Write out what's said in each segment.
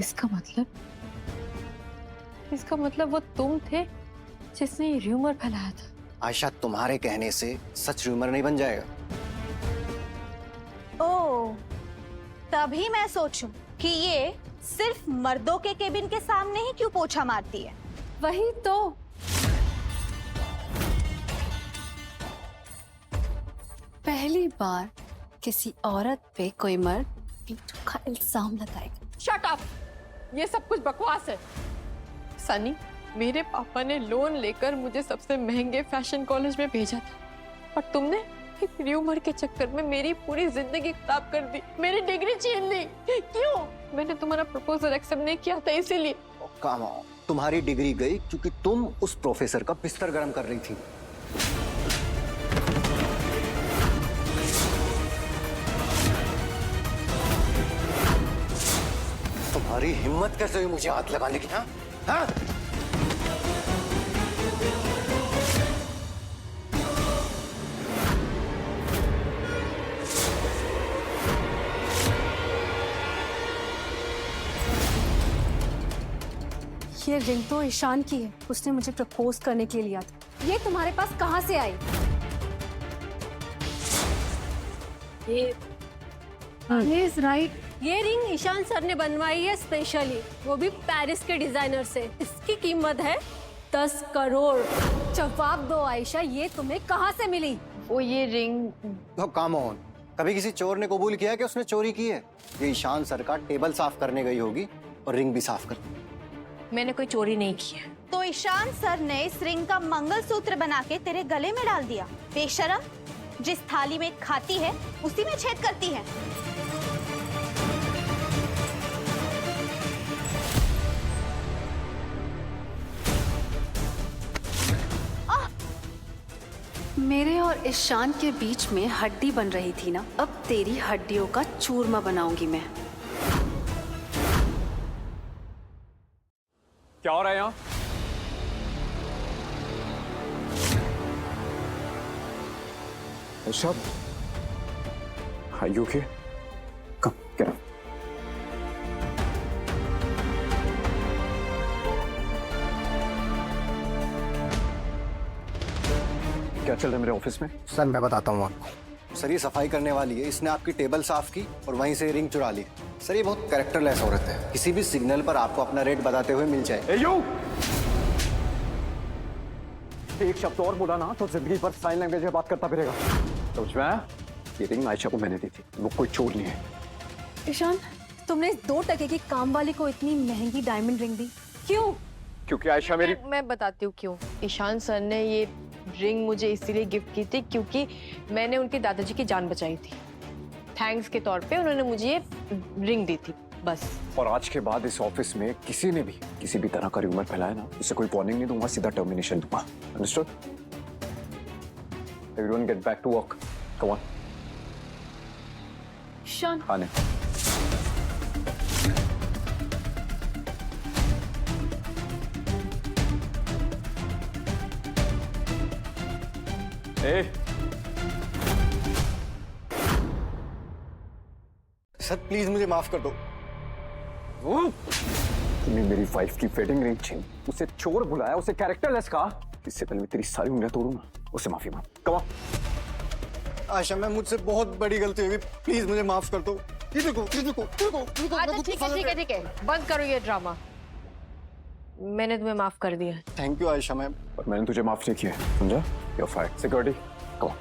इसका मतलब वो तुम थे जिसने ये र्यूमर फैलाया था। आयशा, तुम्हारे कहने से सच र्यूमर नहीं बन जाएगा। ओह, तभी मैं सोचूं कि ये सिर्फ मर्दों के केबिन के सामने ही क्यों पोछा मारती है। वही तो। पहली बार किसी औरत पे कोई मर्द पीछू का इल्जाम लगाएगा। Shut up! ये सब कुछ बकवास है। सनी, मेरे पापा ने लोन लेकर मुझे सबसे महंगे फैशन कॉलेज में भेजा था और तुमने एक र्यूमर के चक्कर में मेरी पूरी जिंदगी खराब कर दी, मेरी डिग्री छीन ली। क्यों? मैंने तुम्हारा प्रपोजल एक्सेप्ट नहीं किया था इसीलिए। काम ऑन, तुम्हारी डिग्री गई क्योंकि तुम उस प्रोफेसर का बिस्तर गर्म कर रही थी। तुम्हारी हिम्मत कैसे हुई मुझे हाथ लगाने की? हाँ हाँ? ये रिंग तो ईशान की है, उसने मुझे प्रपोज करने के लिए लिया था। ये तुम्हारे पास कहाँ से आई? ये राइट। ये रिंग ईशान सर ने बनवाई है स्पेशली, वो भी पेरिस के डिजाइनर से। इसकी कीमत है 10 करोड़। जवाब दो आयशा, ये तुम्हें कहाँ से मिली? वो ये रिंग तो काम ऑन, कभी किसी चोर ने कबूल किया कि उसने चोरी की है? ये ईशान सर का टेबल साफ करने गई होगी और रिंग भी साफ कर। मैंने कोई चोरी नहीं की है। तो ईशान सर ने इस रिंग का मंगलसूत्र बना के तेरे गले में डाल दिया। बेशरम, जिस थाली में खाती है उसी में छेद करती है। मेरे और ईशान के बीच में हड्डी बन रही थी ना, अब तेरी हड्डियों का चूरमा बनाऊंगी मैं। क्या हो रहा है यहाँ? Rishabh, are you okay? Come, get up. क्या चल रहा है मेरे ऑफिस में? सर मैं बताता हूँ आपको। सर ये सफाई करने वाली है, इसने आपकी टेबल साफ की और वहीं से रिंग चुरा ली। सर ये बहुत कैरेक्टरलेस औरत है, किसी भी सिग्नल पर आपको अपना रेट बताते हुए मिल जाए। ए यू! एक शब्द और बोला ना तो जिंदगी भर साइन लैंग्वेज में बात करता फिरेगा। समझ में आया? ये रिंग आयशा को मैंने दी थी, वो कोई चोर नहीं है। ईशान, तुमने इस 2 टके की काम वाली को इतनी महंगी डायमंड रिंग दी, क्यों? क्योंकि आयशा मेरी... मैं बताती हूँ क्यों। ईशान सर ने ये रिंग मुझे इसीलिए गिफ्ट की थी क्योंकि मैंने उनके दादाजी की जान बचाई थी। थैंक्स के तौर पे उन्होंने मुझे ये रिंग दी थी, बस। और आज के बाद इस ऑफिस में किसी ने भी किसी भी तरह का र्यूमर फैलाया ना, उसे कोई वार्निंग नहीं दूंगा, सीधा टर्मिनेशन दूंगा। Understood? Everyone get back to work. Come on. Ishaan, आने। ए, सर प्लीज मुझे माफ कर दो। तुमने मेरी वाइफ की वेडिंग रिंग छीनी, उसे चोर बुलाया, उसे कैरेक्टरलेस कहा। इससे पहले मैं तेरी सारी उंगलियां तोड़ूं ना, उसे माफी मांग। Come on. आयशा मैम, मुझसे बहुत बड़ी गलती हुई, प्लीज मुझे माफ कर दो। ये देखो, ये देखो, देखो, देखो। अच्छा ठीक है, बंद करो ये ड्रामा। मैंने तुम्हें माफ कर दिया। Thank you Ayesha ma'am. पर मैंने तुझे माफ नहीं किया, समझा? You're fired. Security, come on.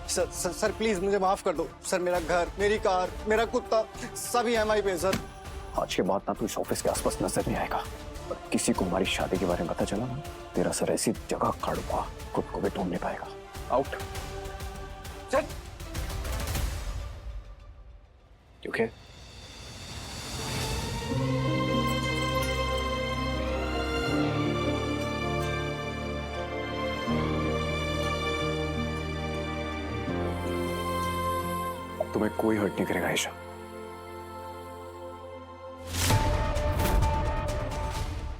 Sir please मुझे माफ कर दो। सर मेरा घर, मेरी कार, मेरा कुत्ता सभी EMI पे सर। आज के बाद ना तू इस ऑफिस के आसपास नजर नहीं आएगा। और किसी को हमारी शादी के बारे में पता चला ना, तेरा सर ऐसी जगह काटूंगा खुद को भी ढूंढ नहीं पाएगा। आउट। चल। ओके? तुम्हें कोई हर्ट नहीं करेगा आयशा।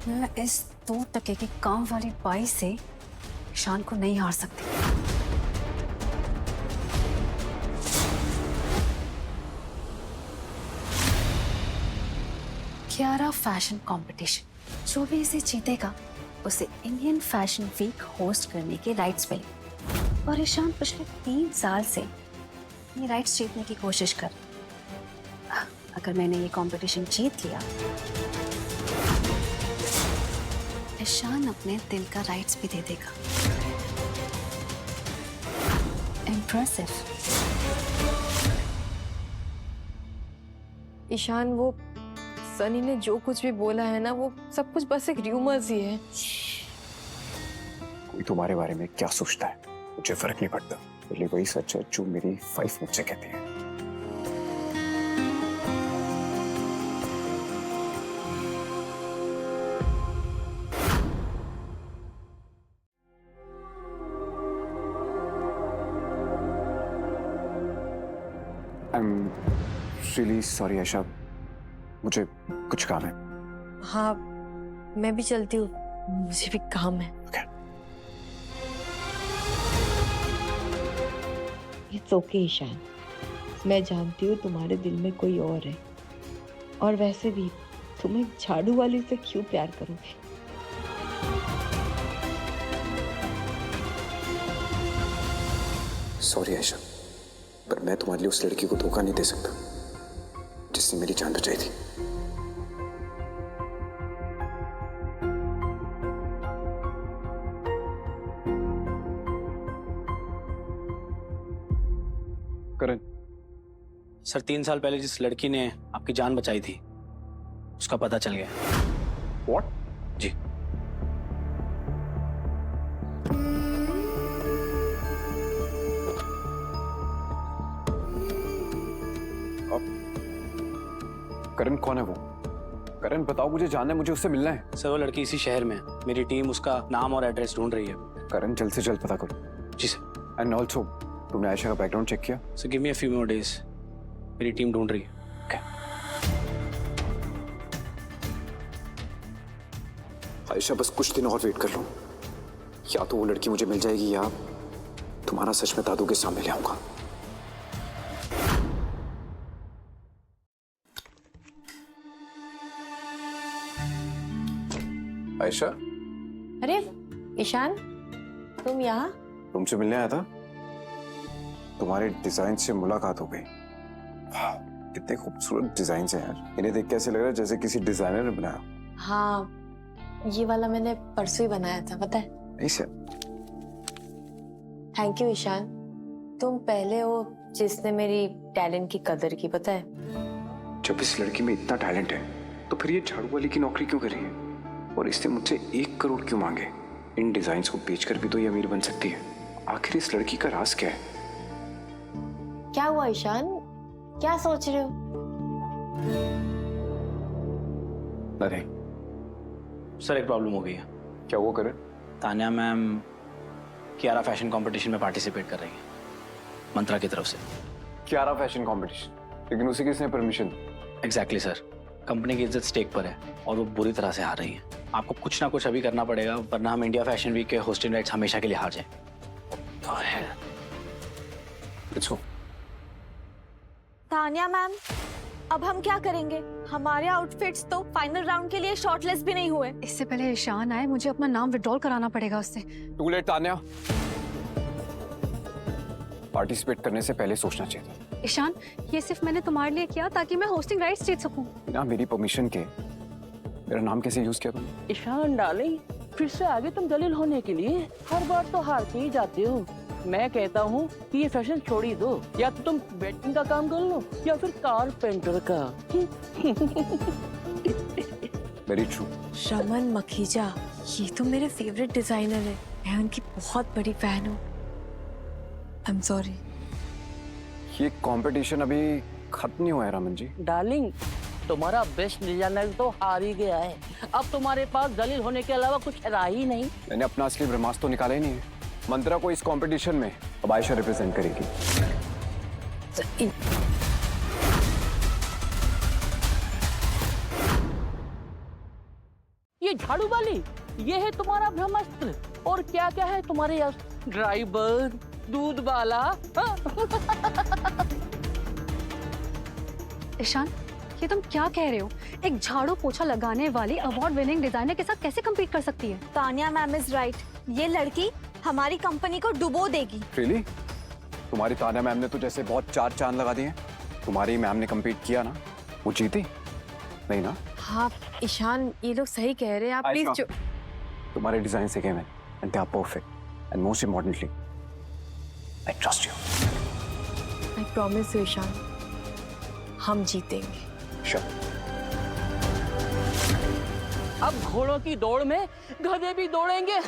मैं इस 2 टके की काम वाली बाई से ईशान को नहीं हार सकती। कियारा फैशन कंपटीशन, जो भी इसे जीतेगा उसे इंडियन फैशन वीक होस्ट करने के राइट्स मिले। और ईशान पिछले 3 साल से ये राइट्स जीतने की कोशिश कर, अगर मैंने ये कंपटीशन जीत लिया, ईशान अपने दिल का राइट्स भी दे देगा। इम्प्रेसिव। ईशान, वो सनी ने जो कुछ भी बोला है ना, वो सब कुछ बस एक र्यूमर्स ही है। कोई तुम्हारे बारे में क्या सोचता है मुझे फर्क नहीं पड़ता, पहले वही सच है जो मेरी वाइफ मुझसे कहती है। I'm really sorry आयशा, मुझे कुछ काम है। हाँ, मैं भी चलती हूँ, मुझे भी काम है। Okay. इट्स ओके ईशान, मैं जानती हूँ तुम्हारे दिल में कोई और है, और वैसे भी तुम एक झाड़ू वाली से क्यों प्यार करोगे। सॉरी आयशा, पर मैं तुम्हारे लिए उस लड़की को धोखा नहीं दे सकता जिसने मेरी जान बचाई थी। करण, सर 3 साल पहले जिस लड़की ने आपकी जान बचाई थी उसका पता चल गया। What? जी। करण कौन है वो? करण बताओ, मुझे जानना है, मुझे उससे मिलना है। सर वो लड़की इसी शहर में है, मेरी टीम उसका नाम और एड्रेस ढूंढ रही है। करण जल्द से जल्द पता करो। जी सर। एंड ऑल्सो तुमने आयशा का बैकग्राउंड चेक किया? Sir give me a few more days, मेरी टीम ढूंढ रही है। आयशा बस कुछ दिन और वेट कर लो, या तो वो लड़की मुझे मिल जाएगी या तुम्हारा सच मैं दादू के सामने ले आऊंगा। आयशा, अरे ईशान, तुम यहाँ? तुमसे मिलने आया था। तुम्हारे डिजाइन से मुलाकात हो गई। वाह, कितने खूबसूरत डिजाइन हैं यार। इन्हें देख के ऐसे लग रहा है जैसे किसी डिजाइनर ने बनाया। हाँ, ये वाला मैंने परसों ही बनाया था, पता है। नहीं सर। थैंक यू ईशान, तुम पहले हो जिसने मेरी टैलेंट की कदर की, पता है। जब इस लड़की में इतना टैलेंट है तो फिर ये झाड़ू वाली की नौकरी क्यों कर रही है? और इसने मुझसे 1 करोड़ क्यों मांगे? इन डिजाइन्स को बेचकर भी तो ये अमीर बन सकती है। आखिर इस लड़की का राज क्या है? क्या हुआ ईशान, क्या सोच रहे हो? नहीं। सर एक प्रॉब्लम हो गई है। क्या वो करे? Tanya ma'am Kiara fashion competition में पार्टिसिपेट कर रही है, मंत्रा की तरफ से। Kiara fashion competition? लेकिन उसे किसने परमिशन दी? एग्जैक्टली सर, कंपनी की इज्जत स्टेक पर है और वो बुरी तरह से हार रही है। आपको कुछ ना कुछ अभी करना पड़ेगा, वरना हम इंडिया फैशन वीक के होस्टिंग राइट्स हमेशा के लिए हार जाएं। तान्या मैम, अब हम क्या करेंगे? हमारे आउटफिट्स तो फाइनल राउंड के लिए शॉर्टलिस्ट भी नहीं हुए। इससे पहले ईशान आए, मुझे अपना नाम विड्रॉल कराना पड़ेगा उससे। टू लेट तान्या, पार्टिसिपेट करने से पहले सोचना चाहिए था। ईशान, ये सिर्फ मैंने तुम्हारे लिए किया ताकि मैं होस्टिंग राइट्स जीत सकूं। बिना मेरी परमिशन के मेरा नाम कैसे यूज किया तुमने? ईशान डार्लिंग, फिर से आगे तुम दलील होने के लिए हर बार तो हार के ही जाते हो। मैं कहता हूँ कि ये फैशन छोड़ ही दो, या तो तुम वेटिंग का काम कर लो या फिर कारपेंटर का। Very true. श्रमन मखीजा, ये तो मेरे फेवरेट डिजाइनर है, मैं उनकी बहुत बड़ी फैन हूँ। I am sorry. ये कंपटीशन अभी खत्म नहीं हुआ है रमन जी। डार्लिंग, तुम्हारा बेस्ट डिजाइनर तो हार ही गया है। अब तुम्हारे पास दलील होने के अलावा कुछ रहा ही नहीं। मैंने अपना असली ब्रह्मास्त्र तो निकाला ही नहीं है। मंत्रा को इस कंपटीशन में अब आयशा रिप्रेजेंट करेगी। ये झाड़ू वाली, ये है तुम्हारा ब्रह्मास्त्र। और क्या क्या है तुम्हारे अस्त्र? ड्राइवर, दूध वाला। ईशान, ये तुम क्या कह रहे हो? एक झाड़ू पोछा लगाने वाली अवार्ड विनिंग डिजाइनर के साथ कैसे कम्पीट कर सकती है? तानिया मैम इज राइट, ये लड़की हमारी कंपनी को डुबो देगी। रियली? तुम्हारी तान्या मैम ने तो जैसे बहुत चार चांद लगा दिए। तुम्हारी मैम ने कम्पीट किया ना, वो जीती नहीं ना? हाँ ईशान, ये लोग सही कह रहे हैं, आप प्लीज आयशा, तुम्हारे डिजाइन से गेम है and they are perfect and most importantly I trust you. I promise you Ishaan, हम जीतेंगे। श्योर। अब घोड़ों की दौड़ में गधे भी दौड़ेंगे।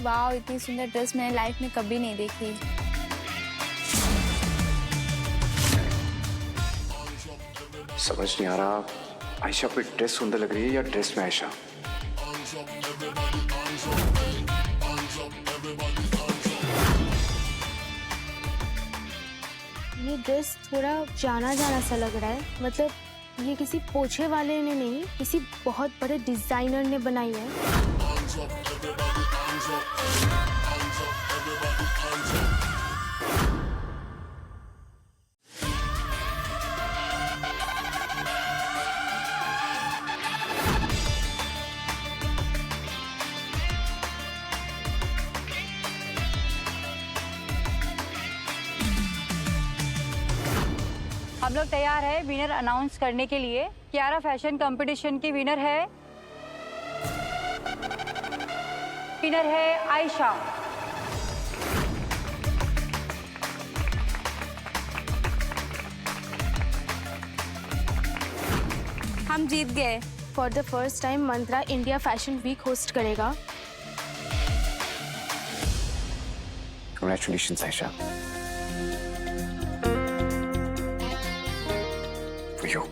वाह, इतनी सुंदर ड्रेस मैंने लाइफ में कभी नहीं देखी। समझ नहीं आ रहा आयशा पे ड्रेस सुंदर लग रही है या ड्रेस में आयशा। ये ड्रेस थोड़ा जाना जाना सा लग रहा है, मतलब ये किसी पोछे वाले ने नहीं, किसी बहुत बड़े डिजाइनर ने बनाई है। हम लोग तैयार है विनर अनाउंस करने के लिए। क्यारा फैशन कंपटीशन की विनर है आयशा। हम जीत गए। For the first time Mantra India fashion week host करेगा। Congratulations, Ayesha. For you.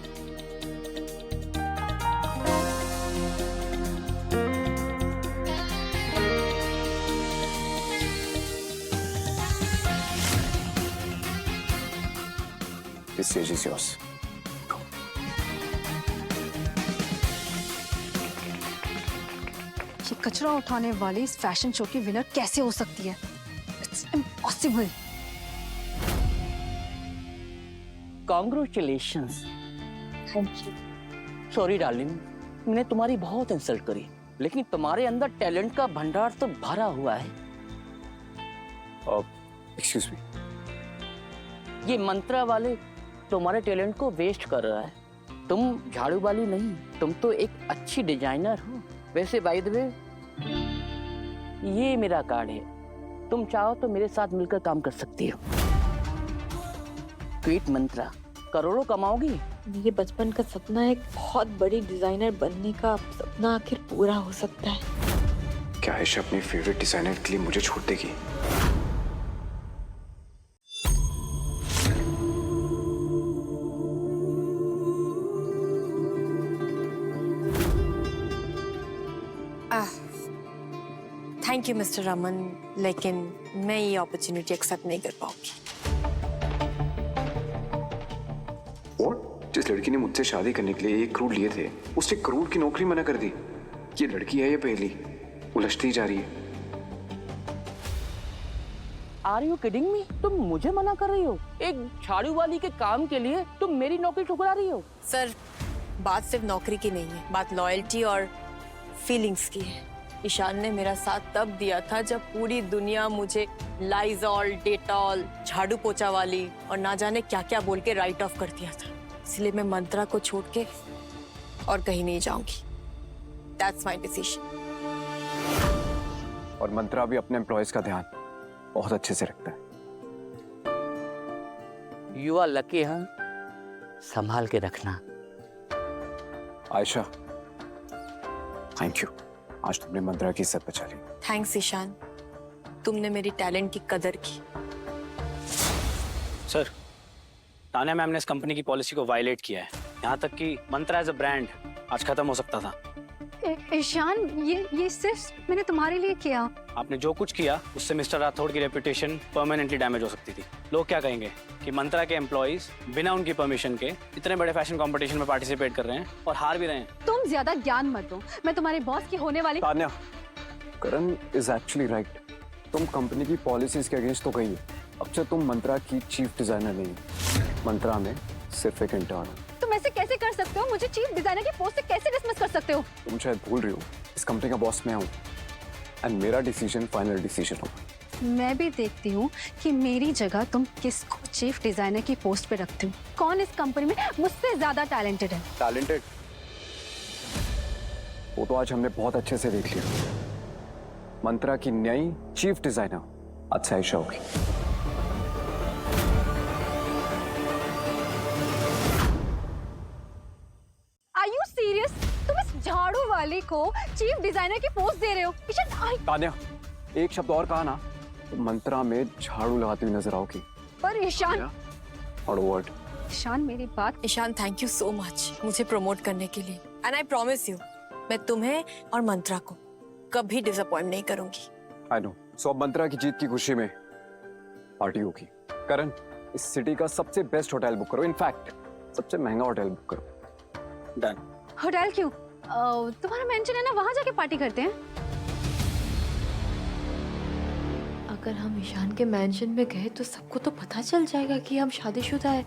This stage is yours. ये कचरा उठाने वाली इस फैशन शो की विनर कैसे हो सकती है? It's impossible. Congratulations. Thank you. Sorry darling, मैंने तुम्हारी बहुत इंसल्ट करी, लेकिन तुम्हारे अंदर टैलेंट का भंडार तो भरा हुआ है। Excuse me. ये मंत्रा वाले तुम्हारे टैलेंट को वेस्ट कर रहा है। तुम झाड़ू वाली नहीं, तुम तो एक अच्छी डिजाइनर हो। वैसे बाय द वे, ये मेरा कार्ड है, तुम चाहो तो मेरे साथ मिलकर काम कर सकती हो। क्विट मंत्रा, करोड़ों कमाओगी। मेरे बचपन का सपना एक बहुत बड़ी डिजाइनर बनने का सपना आखिर पूरा हो सकता है। क्या आयशा अपने फेवरेट डिजाइनर के लिए मुझे छोड़ देगी? थैंक यू मिस्टर रमन, लेकिन मैं ये अपॉर्चुनिटी एक्सेप्ट नहीं कर पाऊंगी। और जिस लड़की ने मुझसे शादी करने के लिए 1 करोड़ लिए थे, उसने करोड़ की नौकरी मना कर दी। ये लड़की है या पहेली? उलझती जा रही है। Are you kidding me? तुम मुझे मना कर रही हो? एक झाड़ू वाली के काम के लिए तुम मेरी नौकरी ठुकरा रही हो? सर, बात सिर्फ नौकरी की नहीं है, बात लॉयल्टी और फीलिंग्स की है। ईशान ने मेरा साथ तब दिया था जब पूरी दुनिया मुझे लाइजॉल, डेटॉल, झाड़ू पोछा वाली और ना जाने क्या क्या बोल के राइट ऑफ कर दिया था। इसलिए मैं मंत्रा को छोड़ के और कहीं नहीं जाऊंगी। That's my decision. और मंत्रा भी अपने एम्प्लॉयज का ध्यान बहुत अच्छे से रखता है। You are lucky. हाँ, संभाल के रखना। आयशा, थैंक यू, आज तुमने मंत्रा की इज्जत बचा ली। थैंक्स ईशान, तुमने मेरी टैलेंट की कदर की। सर, तान्या मैम ने इस कंपनी की पॉलिसी को वायलेट किया है। यहाँ तक कि मंत्रा एज अ ब्रांड आज खत्म हो सकता था। ईशान, ये सिर्फ मैंने तुम्हारे लिए किया। आपने जो कुछ किया उससे मिस्टर राठौड़ की रेपुटेशन परमानेंटली डैमेज हो सकती थी। लोग क्या कहेंगे कि मंत्रा के एम्प्लॉइज बिना उनकी परमिशन के इतने बड़े फैशन कंपटीशन में पार्टिसिपेट कर रहे हैं और हार भी रहे हैं। तुम ज्यादा ज्ञान मत दो, मैं तुम्हारे बॉस की होने वाली। तान्या, करण इज एक्चुअली राइट। तुम कंपनी की पॉलिसीज के अगेंस्ट तो गई हो। अब से तुम मंत्रा की चीफ डिजाइनर नहीं हो, मंत्रा में सिर्फ एक इंटर्न हो। तुम ऐसे कैसे कर सकते हो? मुझे चीफ डिजाइनर की पोस्ट से कैसे डिसमिस कर सकते हो? तुम शायद भूल रही हो, इस कंपनी का बॉस मैं हूँ एंड मेरा डिसीजन फाइनल डिसीजन होगा। मैं भी देखती हूँ कि मेरी जगह तुम किसको चीफ डिजाइनर की पोस्ट पे रखते हो। कौन इस कंपनी में मुझसे ज्यादा टैलेंटेड है? टैलेंटेड वो तो आज हमने बहुत अच्छे से देख लिया। मंत्रा की नई चीफ डिजाइनर आज से आयशा होगी। Are you serious? तुम इस झाड़ू वाली को चीफ डिजाइनर की पोस्ट दे रहे हो? तान्या, एक शब्द और कहा ना तो मंत्रा में झाड़ू लगाती हुई नजर आओगी। पर ईशान, और वर्ड ईशान मेरी बात। Ishaan, thank you so much मुझे प्रमोट करने के लिए। एंड आई प्रॉमिस यू, मैं तुम्हें और मंत्रा को कभी डिसअपॉइंट नहीं करूंगी। I know. सो अब मंत्रा की जीत की खुशी में पार्टी होगी। करण, इस सिटी का सबसे बेस्ट होटल बुक करो, इनफैक्ट सबसे महंगा होटल बुक करो। डन। होटल क्यों? तुम्हारा मेंशन है ना, वहां जाके पार्टी करते हैं। अगर हम ईशान के मैंशन में गए तो सबको तो पता चल जाएगा कि हम शादीशुदा है।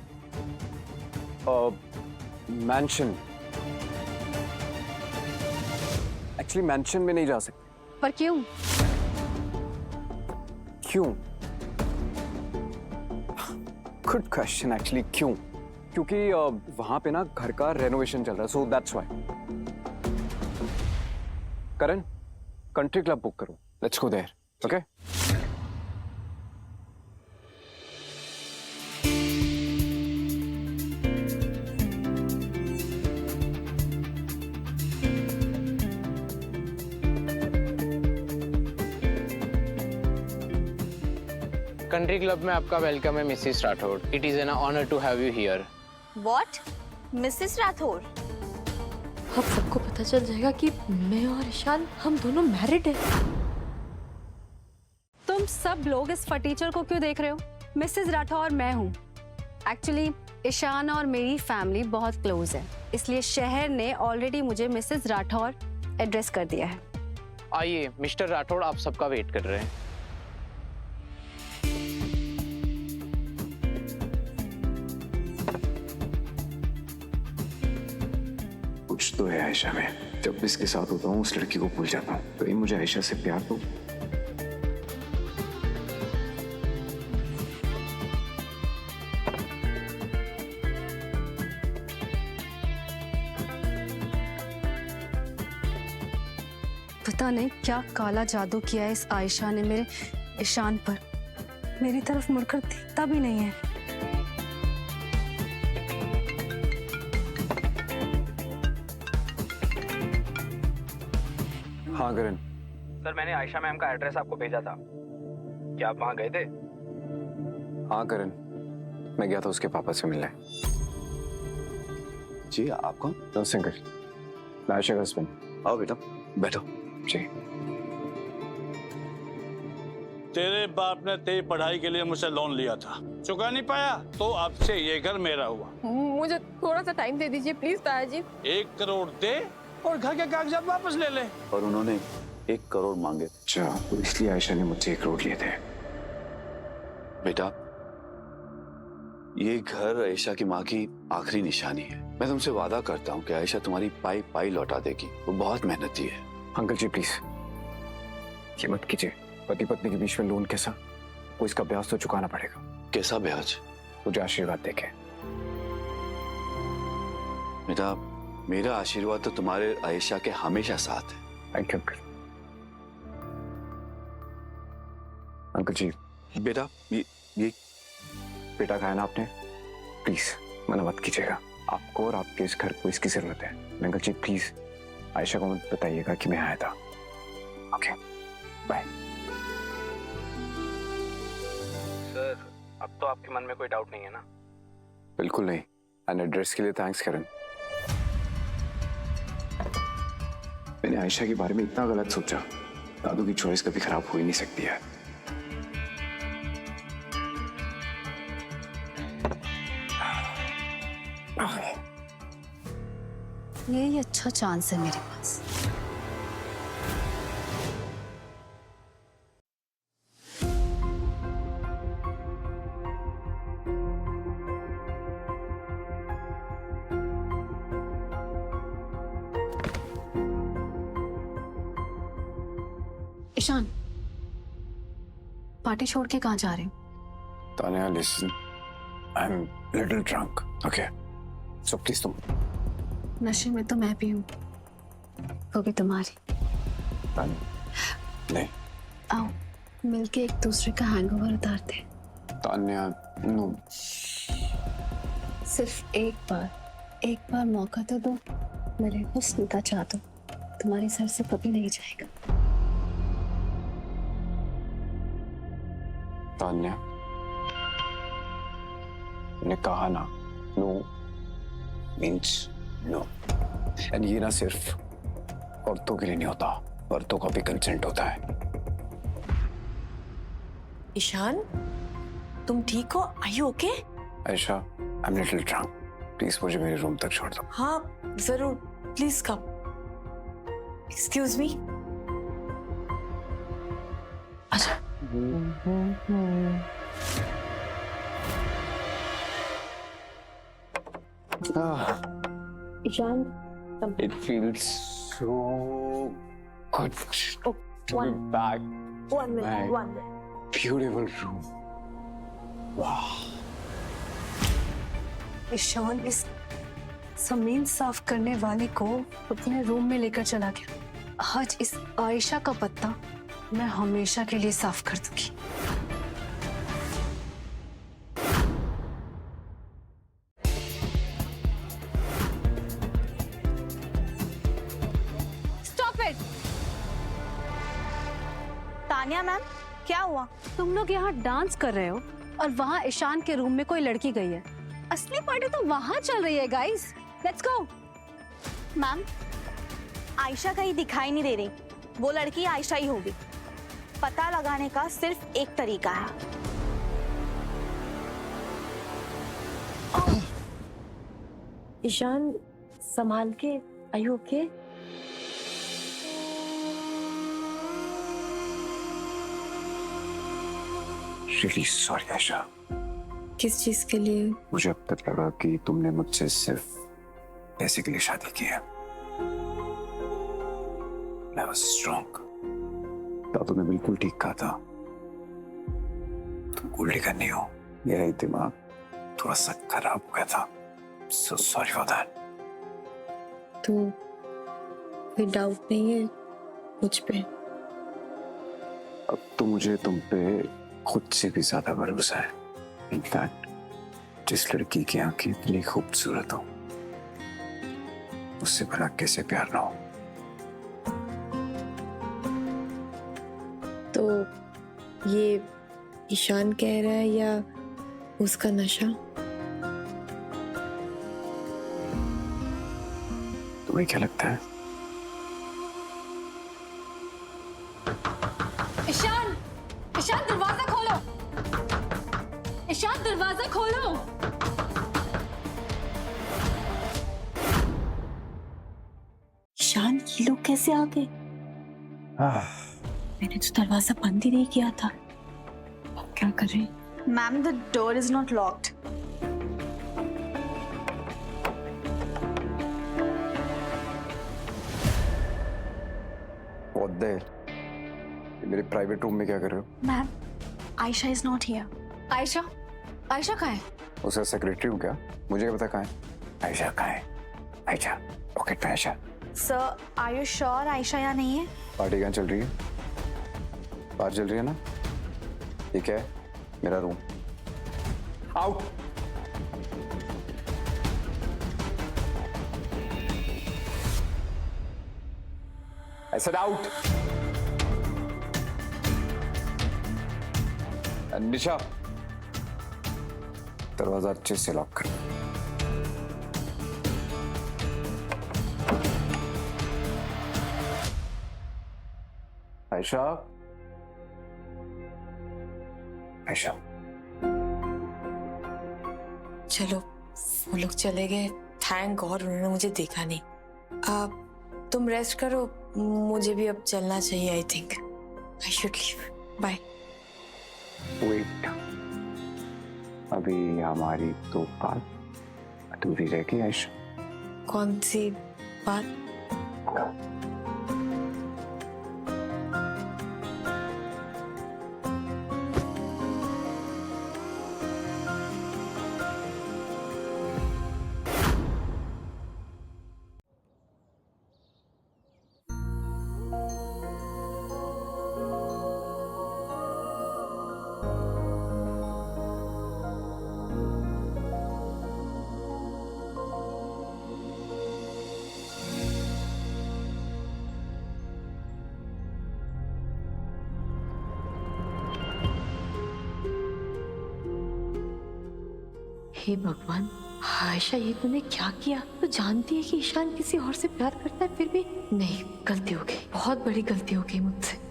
मैंशन, एक्चुअली मैंशन में नहीं जा सकते। पर क्यों? क्यों? Good question actually. क्यों? क्योंकि वहां पे ना घर का रेनोवेशन चल रहा है, so that's why. Karan, country club book करो, let's go there, okay? Country club में आपका वेलकम है Mrs Rathore. It is an honour to have you here. What? Mrs Rathore? अब सबको पता चल जाएगा कि मैं और ईशान हम दोनों मैरिड हैं। तुम सब लोग इस फटीचर को क्यों देख रहे हो? मिसेस राठौर मैं हूँ। एक्चुअली ईशान और मेरी फैमिली बहुत क्लोज है, इसलिए शहर ने ऑलरेडी मुझे मिसेस राठौर एड्रेस कर दिया है। आइए मिस्टर राठौड़, आप सबका वेट कर रहे हैं। कुछ तो है आयशा में। जब भी इसके साथ होता हूँ उस लड़की को भूल जाता हूँ। कहीं मुझे आयशा से प्यार तो पता नहीं क्या काला जादू किया है इस आयशा ने मेरे ईशान पर। मेरी तरफ मुड़कर देखता भी नहीं है। हाँ करण। सर, मैंने आयशा मैम का एड्रेस आपको भेजा था, क्या आप वहां गए थे? हाँ करण, मैं गया था उसके पापा से मिलने। जी आप कौन? नमस्ते अंकल, मैं आयशा का हस्बैंड। आओ बेटा बैठो। जी। तेरे बाप ने तेरी पढ़ाई के लिए मुझसे लोन लिया था, चुका नहीं पाया तो अब से ये घर मेरा हुआ। मुझे थोड़ा सा टाइम दे दीजिए प्लीज ताया जी। 1 करोड़ दे और घर के कागजात वापस ले ले। और उन्होंने 1 करोड़ मांगे। अच्छा, तो इसलिए आयशा ने मुझसे 1 करोड़ लिए थे। बेटा, ये घर आयशा की माँ की आखिरी निशानी है। मैं तुमसे वादा करता हूँ कि आयशा तुम्हारी पाई पाई लौटा देगी। वो बहुत मेहनती है। अंकल जी प्लीज ये मत कीजिए। पति पत्नी के बीच में लोन कैसा? वो इसका ब्याज तो चुकाना पड़ेगा। कैसा ब्याज? मुझे आशीर्वाद देके। बेटा, मेरा आशीर्वाद तो तुम्हारे आयशा के हमेशा साथ है। थैंक यू अंकल जी। बेटा ये बेटा खाया ना आपने, प्लीज मना मत कीजिएगा। आपको और आपके इस घर को इसकी जरूरत है। अंकल जी प्लीज आयशा को मत बताइएगा कि मैं आया था। Okay bye. सर अब तो आपके मन में कोई डाउट नहीं है ना? बिल्कुल नहीं। एंड एड्रेस के लिए थैंक्स करण। मैंने आयशा के बारे में इतना गलत सोचा। दादू की चॉइस कभी खराब हो ही नहीं सकती है। यही अच्छा चांस है मेरे पास। ईशान, पार्टी छोड़ के कहाँ जा रहे हो? Tanya listen, I am little drunk, okay? So please तुम। नशे में तो मैं भी हूँ, वो भी तुम्हारी। तान्या नहीं। आओ मिलके एक दूसरे का हैंगओवर उतारते हैं। तान्या नो। सिर्फ एक बार मौका तो दो। मेरे हुस्न का जादू तुम्हारे सर से कभी नहीं जाएगा। तान्या मैंने कहा ना, नो मीन्स नो। एंड ये ना सिर्फ औरतों के लिए नहीं होता, मर्दों का भी कंसेंट होता है। ईशान तुम ठीक हो? Are you okay? Ayesha I am little drunk, please मुझे मेरे रूम तक छोड़ दो। हाँ जरूर, प्लीज कम। Excuse me. अच्छा Ishan, It feels so good to be back. one minute, My one minute. beautiful room. Wow. Ishan इस जमीन साफ करने वाले को अपने रूम में लेकर चला गया। आज इस आयशा का पत्ता मैं हमेशा के लिए साफ कर दूंगी। Stop it! तान्या मैम, क्या हुआ? तुम लोग यहाँ डांस कर रहे हो और वहाँ ईशान के रूम में कोई लड़की गई है। असली पार्टी तो वहाँ चल रही है guys. Let's go. Ma'am, Ayesha कहीं दिखाई नहीं दे रही। वो लड़की आयशा ही होगी। पता लगाने का सिर्फ एक तरीका है। ईशान संभाल के, are you okay? Really sorry Ayesha. किस चीज के लिए? मुझे अब तक लगा कि तुमने मुझसे सिर्फ पैसे के लिए शादी की है। I was wrong। दादू ने बिल्कुल ठीक कहा था, तुम उल्टी करनी हो। मेरा ही दिमाग थोड़ा सा खराब हो गया था। So sorry for that। तो कोई डाउट नहीं है मुझ पे? अब तो मुझे तुम पे खुद से भी ज्यादा भरोसा है। इनफैक्ट जिस लड़की की आंखें इतनी खूबसूरत हो, उससे भला कैसे प्यार ना हो। तो ये ईशान कह रहा है या उसका नशा? तुम्हें क्या लगता है? ईशान, ईशान दरवाजा खोलो। ईशान दरवाजा खोलो। ईशान, ये लोग कैसे आ गए? मैंने तो दरवाजा बंद ही नहीं किया था। अब क्या करें? Ma'am, the door is not locked. What the hell? ये मेरे प्राइवेट रूम में क्या कर रहे हो? Ma'am, Ayesha is not here. Ayesha, Ayesha कहाँ है? उसका सेक्रेटरी हूँ क्या? मुझे क्या पता कहाँ है? आयशा कहाँ है? आयशा पॉकेट में Ayesha. Sir, are you sure Ayesha यहाँ नहीं है? पार्टी कहाँ चल रही है? बाहर चल रही है ना? ठीक है, मेरा room. Out. I said out. निशा, दरवाजा अच्छे से लॉक कर। आयशा, आयशा। चलो, वो लोग चले गए। थैंक गॉड उन्होंने मुझे देखा नहीं। अब तुम रेस्ट करो, मुझे भी अब चलना चाहिए। I think I should leave. Bye. Wait, अभी हमारी तो बात अधूरी रह गई आयशा। कौन सी बात? हे भगवान, आयशा ये तूने क्या किया? तो जानती है कि ईशान किसी और से प्यार करता है, फिर भी नहीं। गलती हो गई, बहुत बड़ी गलती हो गई मुझसे।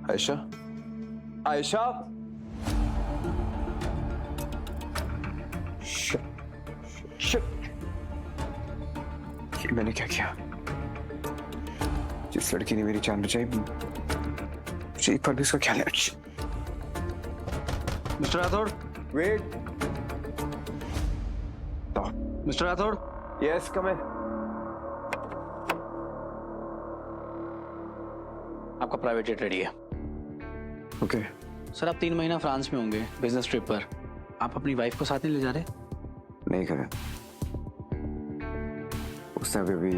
आयशा, आयशा। ये मैंने क्या किया? जिस लड़की ने मेरी जान बचाई, मुझे एक बार भी उसका ख्याल है। Mr Rathore, wait. Mr Rathore. Yes, come in. आपका प्राइवेट जेट रेडी है। ओके। सर, आप 3 महीना फ्रांस में होंगे बिजनेस ट्रिप पर। आप अपनी वाइफ को साथ नहीं ले जा रहे? नहीं करें। उसने अभी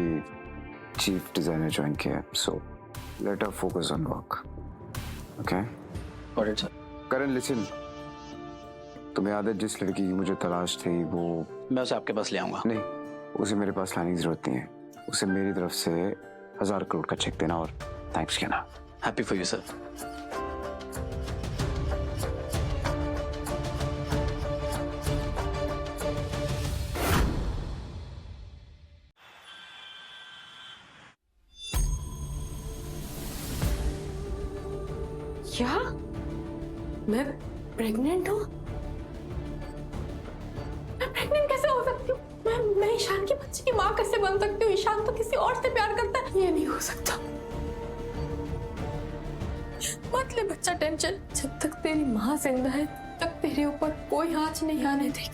चीफ डिजाइनर ज्वाइन किया, so let us focus on work. Okay? Got it sir. Karan, listen. तुम्हें याद है जिस लड़की की मुझे तलाश थी, वो मैं उसे आपके पास ले आऊंगा। नहीं, उसे मेरे पास लाने की जरूरत नहीं है। उसे मेरी तरफ से 1000 करोड़ का चेक देना और थैंक्स कहना। Happy for you sir. क्या? मैं प्रेग्नेंट हूँ? मैं प्रेग्नेंट कैसे हो सकती हूँ? मैं ईशान के बच्चे की माँ कैसे बन सकती हूँ? ईशान तो किसी और से प्यार करता है। ये नहीं हो सकता। मत ले बच्चा टेंशन। जब तक तेरी माँ जिंदा है, तब तक तेरे ऊपर कोई आँच नहीं आने देगी।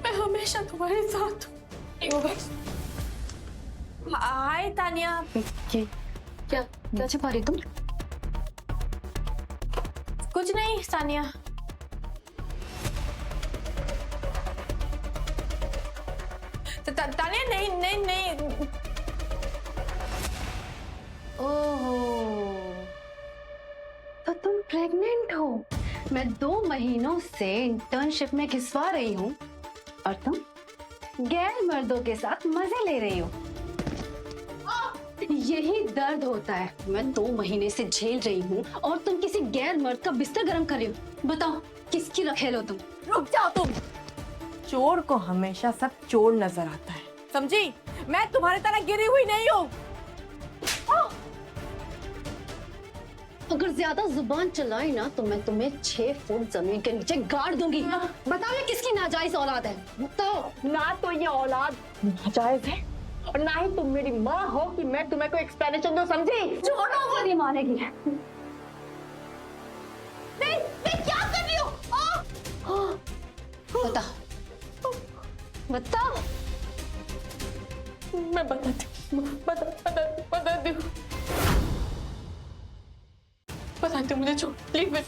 मैं हमेशा तुम्हारे साथ हूँ। हाय तानिया। क्या छुपा रही तुम? कुछ नहीं तानिया। तानिया, नहीं नहीं नहीं। ओहो, तो तुम प्रेग्नेंट हो। मैं 2 महीनों से इंटर्नशिप में घिसवा रही हूँ और तुम गैर मर्दों के साथ मजे ले रही हो। यही दर्द होता है। मैं 2 महीने से झेल रही हूँ और तुम किसी गैर मर्द का बिस्तर गर्म कर रही हो। बताओ, किसकी रखेल हो तुम? रुक जाओ तुम। चोर को हमेशा सब चोर नजर आता है, समझी? मैं तुम्हारी तरह गिरी हुई नहीं हूँ। अगर ज्यादा जुबान चलाई ना तो मैं तुम्हें 6 फुट जमीन के नीचे गाड़ दूंगी। बताओ, ये किसकी नाजायज औलाद है? बताओ। ना तो ये औलाद नाजायज है और ना ही तुम मेरी माँ हो कि मैं तुम्हें कोई एक्सप्लेनेशन दूं, समझी? छोड़ो, वो नहीं मानेगी। नहीं, क्या कर रही हो? बता बता। मैं बताती हूँ बताती हूँ, मुझे छोड़ प्लीज।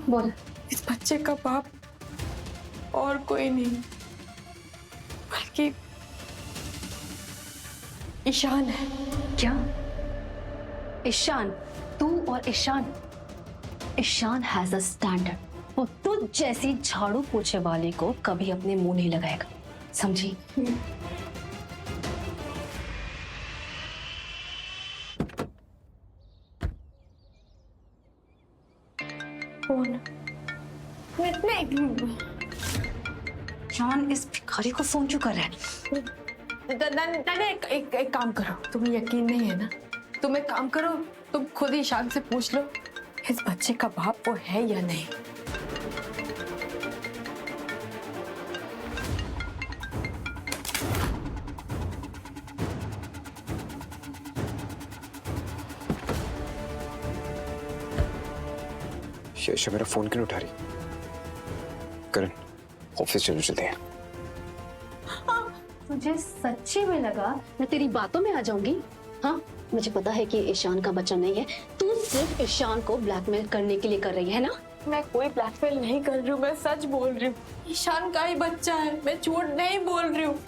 बोल। इस बच्चे का बाप और कोई नहीं बल्कि ईशान है। क्या? ईशान? तू और Ishaan? Ishaan has a standard. वो तुझ जैसी झाड़ू पोछे वाले को कभी अपने मुंह नहीं लगाएगा, समझी? कौन? ईशान इस भिखारी को फोन क्यों कर रहा है? एक काम करो, तुम्हें यकीन नहीं है ना, तुम एक काम करो, तुम खुद ही ईशान से पूछ लो इस बच्चे का बाप वो है या नहीं। ये मेरा फोन क्यों उठा रही? करण, ऑफिस चलते हैं। तुझे सच्ची में लगा मैं तेरी बातों में आ जाऊंगी? हाँ, मुझे पता है कि ईशान का बच्चा नहीं है। तू सिर्फ ईशान को ब्लैकमेल करने के लिए कर रही है ना? मैं कोई ब्लैकमेल नहीं कर रही हूँ, मैं सच बोल रही हूँ। ईशान का ही बच्चा है, मैं झूठ नहीं बोल रही हूँ।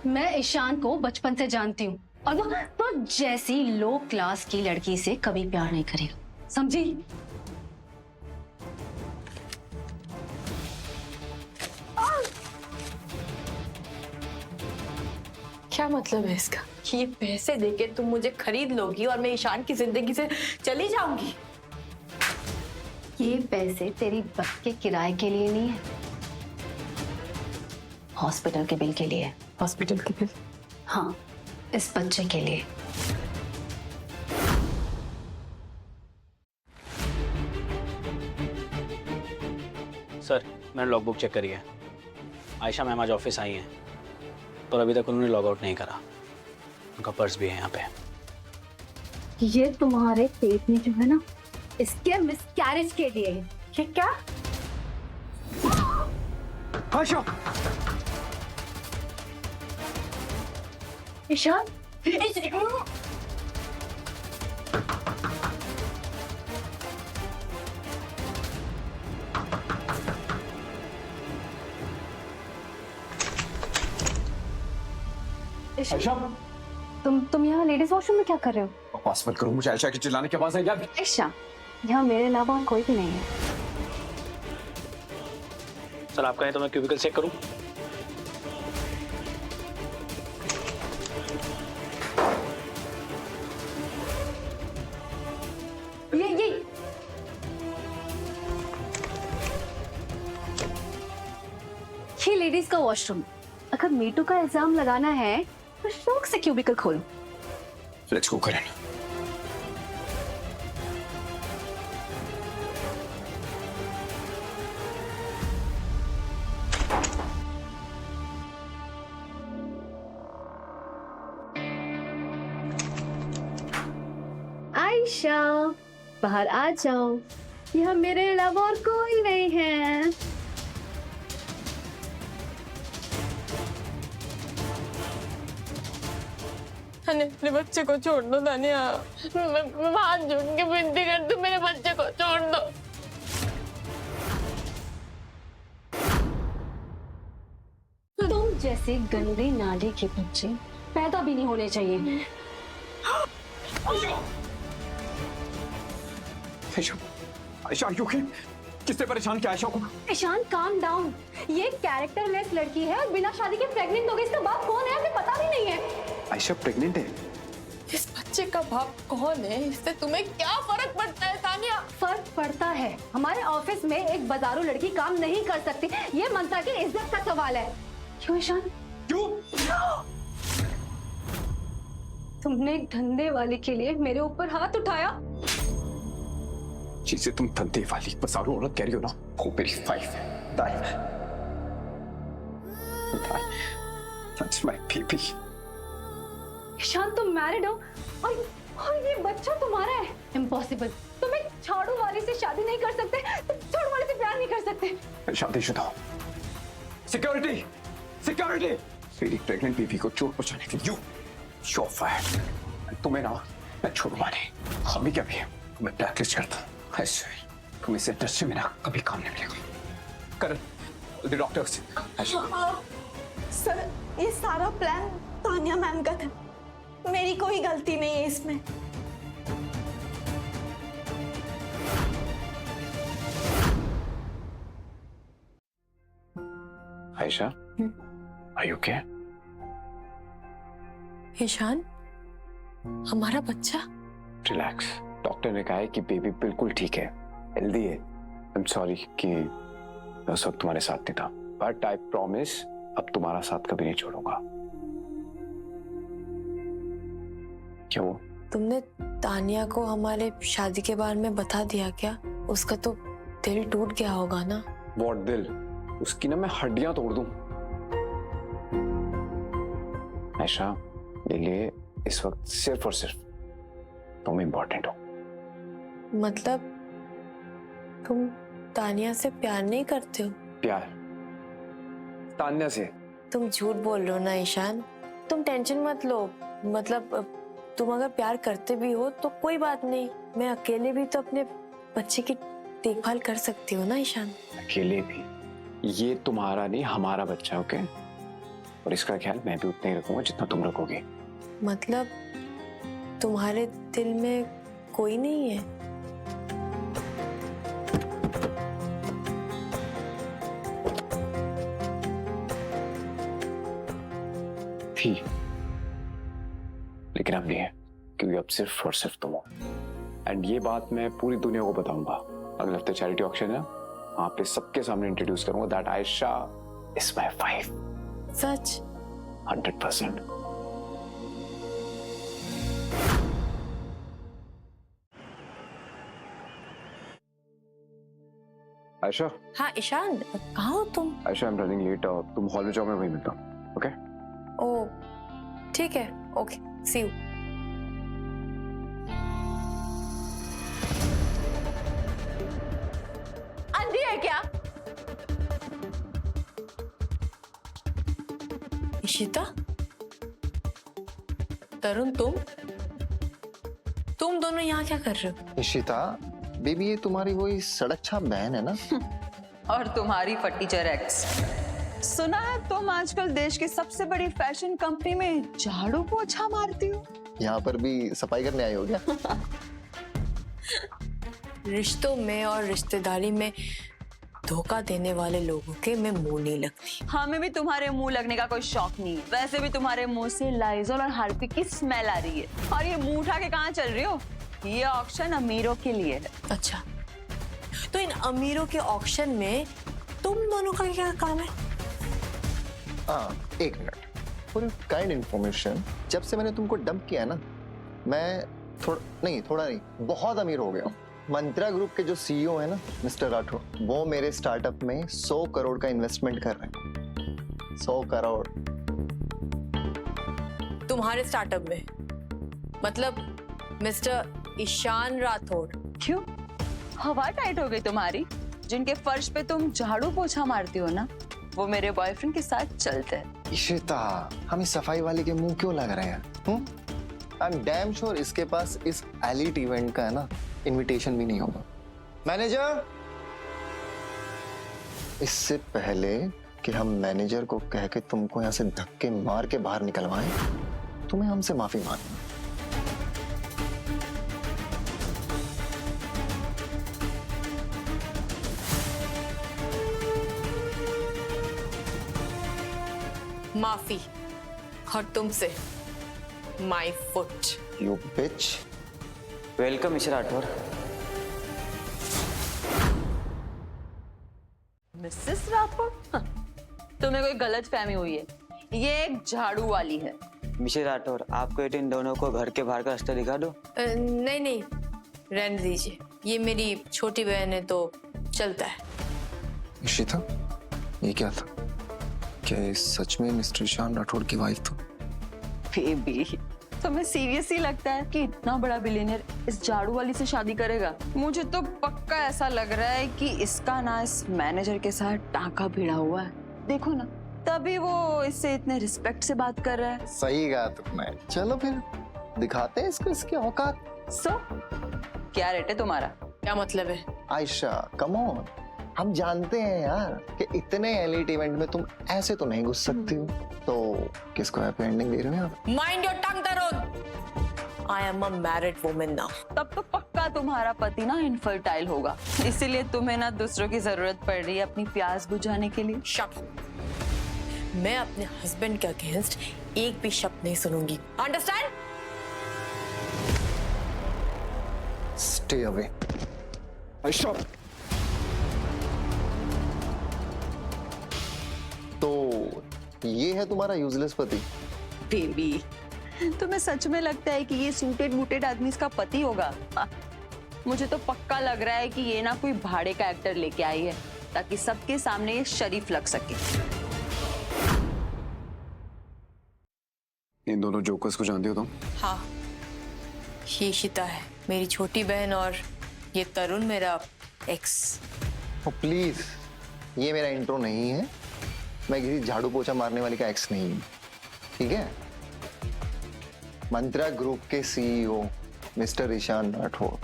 मैं ईशान को बचपन से जानती हूँ और वो तो जैसी लो क्लास की लड़की से कभी प्यार नहीं करेगा, समझी? क्या मतलब है इसका कि ये पैसे देके तुम मुझे खरीद लोगी और मैं ईशान की जिंदगी से चली जाऊंगी? ये पैसे तेरी बस के किराए के लिए नहीं है, हॉस्पिटल के बिल के लिए है। हॉस्पिटल के बिल? हाँ, इस बच्चे के लिए। सर, मैंने लॉगबुक चेक करी है। आयशा मैम आज ऑफिस आई हैं, पर अभी तक उन्होंने लॉग आउट नहीं करा। उनका पर्स भी है यहाँ पे। ये तुम्हारे पेट में जो है ना, इसके मिसकैरेज के लिए है। ये क्या? आयशा! ईशान, आयशा! तुम यहाँ लेडीज वॉशरूम में क्या कर रहे हो? बकवास मत करो, मुझे आयशा के चिल्लाने की आवाज आई यार। ईशा, यहाँ मेरे अलावा और कोई भी नहीं है। सर, आप कहें तो मैं क्यूबिकल चेक करूं? ये लेडीज का वॉशरूम। अगर मीटू का इल्जाम लगाना है तो शौक से क्यूबिकल खोलो। लेट्स गो करण। आयशा, बाहर आ जाओ, यहाँ मेरे अलावा और कोई नहीं है। अपने बच्चे को छोड़ दो तानिया, मैं हाथ जोड़ के विनती करती हूँ, मेरे बच्चे को छोड़ दो। तुम जैसे गंदे नाले के बच्चे पैदा भी नहीं होने चाहिए। Ayesha, you okay? किसने परेशान किया आयशा को? Ishan, calm down. ये कैरेक्टरलेस लड़की है और बिना शादी के प्रेग्नेंट हो गई। इसका बाप कौन है हमें पता भी नहीं है। आयशा प्रेग्नेंट है? इस बच्चे का बाप कौन है, इससे तुम्हें क्या फर्क पड़ता है तानिया? फर्क पड़ता है। हमारे ऑफिस में एक बाजारू लड़की काम नहीं कर सकती। ये मंत्रा की इज्जत का सवाल है। क्यों ईशान? क्यों? तुमने एक धंधे वाले के लिए मेरे ऊपर हाथ उठाया। चीजें तुम धंधे वाली बाजारू औरत कह रही हो ना, वो मेरी वाइफ है। That's my baby. ईशान, तुम मैरिड हो और ये बच्चा तुम्हारा है। इम्पॉसिबल। तुम एक झाड़ू वाली से शादी नहीं कर सकते, तुम झाड़ू वाले से प्यार नहीं कर सकते। शादीशुदा हो। Security, security. मेरी प्रेग्नेंट बीवी को चोट पहुंचाने के लिए यू फायर। तुम्हें ना मैं छोड़ूंगा नहीं, अभी क्या भी है मैं ब्लैकलिस्ट करता हूँ। तुम इस इंडस्ट्री में ना कभी काम नहीं मिलेगा। करण, डॉक्टर्स। सर, ये सारा प्लान तानिया मैम का था, मेरी कोई गलती नहीं है इसमें। Ayesha, are you okay? Ishan, हमारा बच्चा? रिलैक्स, डॉक्टर ने कहा है कि बेबी बिल्कुल ठीक है, हेल्दी है। आई एम सॉरी कि मैं उस वक्त तुम्हारे साथ नहीं था, बट आई प्रॉमिस अब तुम्हारा साथ कभी नहीं छोड़ूंगा। क्यों? तुमने तानिया को हमारे शादी के बारे में बता दिया क्या? उसका तो दिल टूट गया होगा ना। व्हाट दिल? उसकी ना मैं हड्डियां तोड़ दूं। आयशा, मेरे लिए इस वक्त सिर्फ और सिर्फ तुम इम्पोर्टेंट हो। मतलब तुम तानिया से प्यार नहीं करते हो? प्यार तान्या से? तुम झूठ बोल रहे हो ना ईशान। तुम टेंशन मत लो, मतलब तुम अगर प्यार करते भी हो तो कोई बात नहीं, मैं अकेले भी तो अपने बच्चे की देखभाल कर सकती हूँ ना ईशान। अकेले भी? ये तुम्हारा नहीं हमारा बच्चा, ओके? और इसका ख्याल मैं भी उतना ही रखूंगा जितना तुम रखोगे। मतलब तुम्हारे दिल में कोई नहीं है? थी, लेकिन अब नहीं है, क्योंकि अब सिर्फ और सिर्फ तुम हो। एंड ये बात मैं पूरी दुनिया को बताऊंगा। अगले हफ्ते चैरिटी ऑक्शन है, वहां पे सबके सामने इंट्रोड्यूस करूंगा that Ayesha is my wife. सच? 100%। आयशा। हाँ ईशान, कहाँ हो तुम? Ayesha, I am running late, तुम हॉल में जाओ, मैं वहीं मिलता हूँ, ओके? ओ ठीक है, ओके, सी यू। अंधी है क्या? इशिता, तरुण, तुम दोनों यहाँ क्या कर रहे हो? इशिता बेबी, ये तुम्हारी वही सड़क छाप बहन है ना? और तुम्हारी फटीचर एक्स। सुना है तुम आजकल देश की सबसे बड़ी फैशन कंपनी में झाड़ू पोछा मारती हो। यहाँ पर भी सफाई करने आई हो क्या? रिश्तों में और रिश्तेदारी में धोखा देने वाले लोगों के मैं मुंह नहीं लगती। हमें भी तुम्हारे मुंह लगने का कोई शौक नहीं है। वैसे भी तुम्हारे मुंह से लाइजोल और हार्पिक की स्मेल आ रही है। और ये मुंह उठा के कहाँ चल रही हो? ये ऑक्शन अमीरों के लिए है। अच्छा, तो इन अमीरों के ऑक्शन में तुम दोनों का क्या काम है? हाँ, एक मिनट। फॉर काइंड इन्फॉर्मेशन, जब से मैंने तुमको डंप किया है ना, मैं थोड़ा नहीं, बहुत अमीर हो गया हूँ। मंत्रा ग्रुप के जो सीईओ है ना, मिस्टर राठौर, वो मेरे स्टार्टअप में 100 करोड़ का इन्वेस्टमेंट कर रहे हैं। 100 करोड़ तुम्हारे स्टार्टअप में? मतलब मिस्टर ईशान राठौर। क्यों, हवा टाइट हो गई तुम्हारी? जिनके फर्श पे तुम झाड़ू पोछा मारती हो ना, वो मेरे बॉयफ्रेंड के साथ चलते हैं। इशिता, हम इस सफाई वाले के मुंह क्यों लग रहे हैं? आई एम डैम श्योर इसके पास इस एलिट इवेंट का है ना इनविटेशन भी नहीं होगा। मैनेजर, इससे पहले कि हम मैनेजर को कह के तुमको यहाँ से धक्के मार के बाहर निकलवाएं, तुम्हें हमसे माफी मांगना। माफी, और तुमसे my foot. You beach. Welcome mister Rathore. Mrs Rathore? तुम्हें कोई गलत फहमी हुई है। ये एक झाड़ू वाली है। मिस्टर राठौर, आपको इन दोनों को घर के बाहर का रास्ता दिखा दो। नहीं, रहने दीजिए, ये मेरी छोटी बहन है तो चलता है। इशिता, ये क्या था? क्या ये सच में मिस्टर ईशान राठौर की वाइफ थी? बेबी, तुम्हें सीरियसली लगता है कि इतना बड़ा बिलियनर इस झाड़ू वाली से शादी करेगा? मुझे तो पक्का ऐसा लग रहा है कि इसका ना इस मैनेजर के साथ टाका भिड़ा हुआ है। देखो ना, तभी वो इससे इतने रिस्पेक्ट से बात कर रहा है। सही कहा तुमने। चलो फिर दिखाते हैं इसको इसकी औकात। क्या रेट है तुम्हारा? क्या मतलब है? आयशा कम ऑन, हम जानते हैं यार कि इतने एलिट इवेंट में तुम ऐसे तो नहीं घुस सकती हो, तो किसको हैप्पी एंडिंग दे रहे हो आप? Mind your tongue Tarun. I am a married woman now. तब तो पक्का तुम्हारा पति ना इनफर्टाइल होगा, इसीलिए तुम्हें ना दूसरों की जरूरत पड़ रही है अपनी प्यास बुझाने के लिए। शट। मैं अपने हस्बैंड के अगेंस्ट एक भी शब्द नहीं सुनूंगी, अंडरस्टैंड? Stay away. आयशा, तो ये है तुम्हारा यूजलेस पति? बेबी, तुम्हें सच में लगता है कि ये सूटेड बूटेड आदमी इसका पति होगा? मुझे तो पक्का लग रहा है कि ये ना कोई भाड़े का एक्टर लेके आई है ताकि सबके सामने ये शरीफ लग सके। इन दोनों जोकर्स को जानते हो तुम? हाँ, ये ईशिता है मेरी छोटी बहन और ये तरुण मेरा एक्स। ओ प्लीज, ये मेरा इंट्रो नहीं है। मैं किसी झाड़ू पोछा मारने वाली का एक्स नहीं हूं, ठीक है? मंत्रा ग्रुप के सीईओ मिस्टर ईशान राठौर,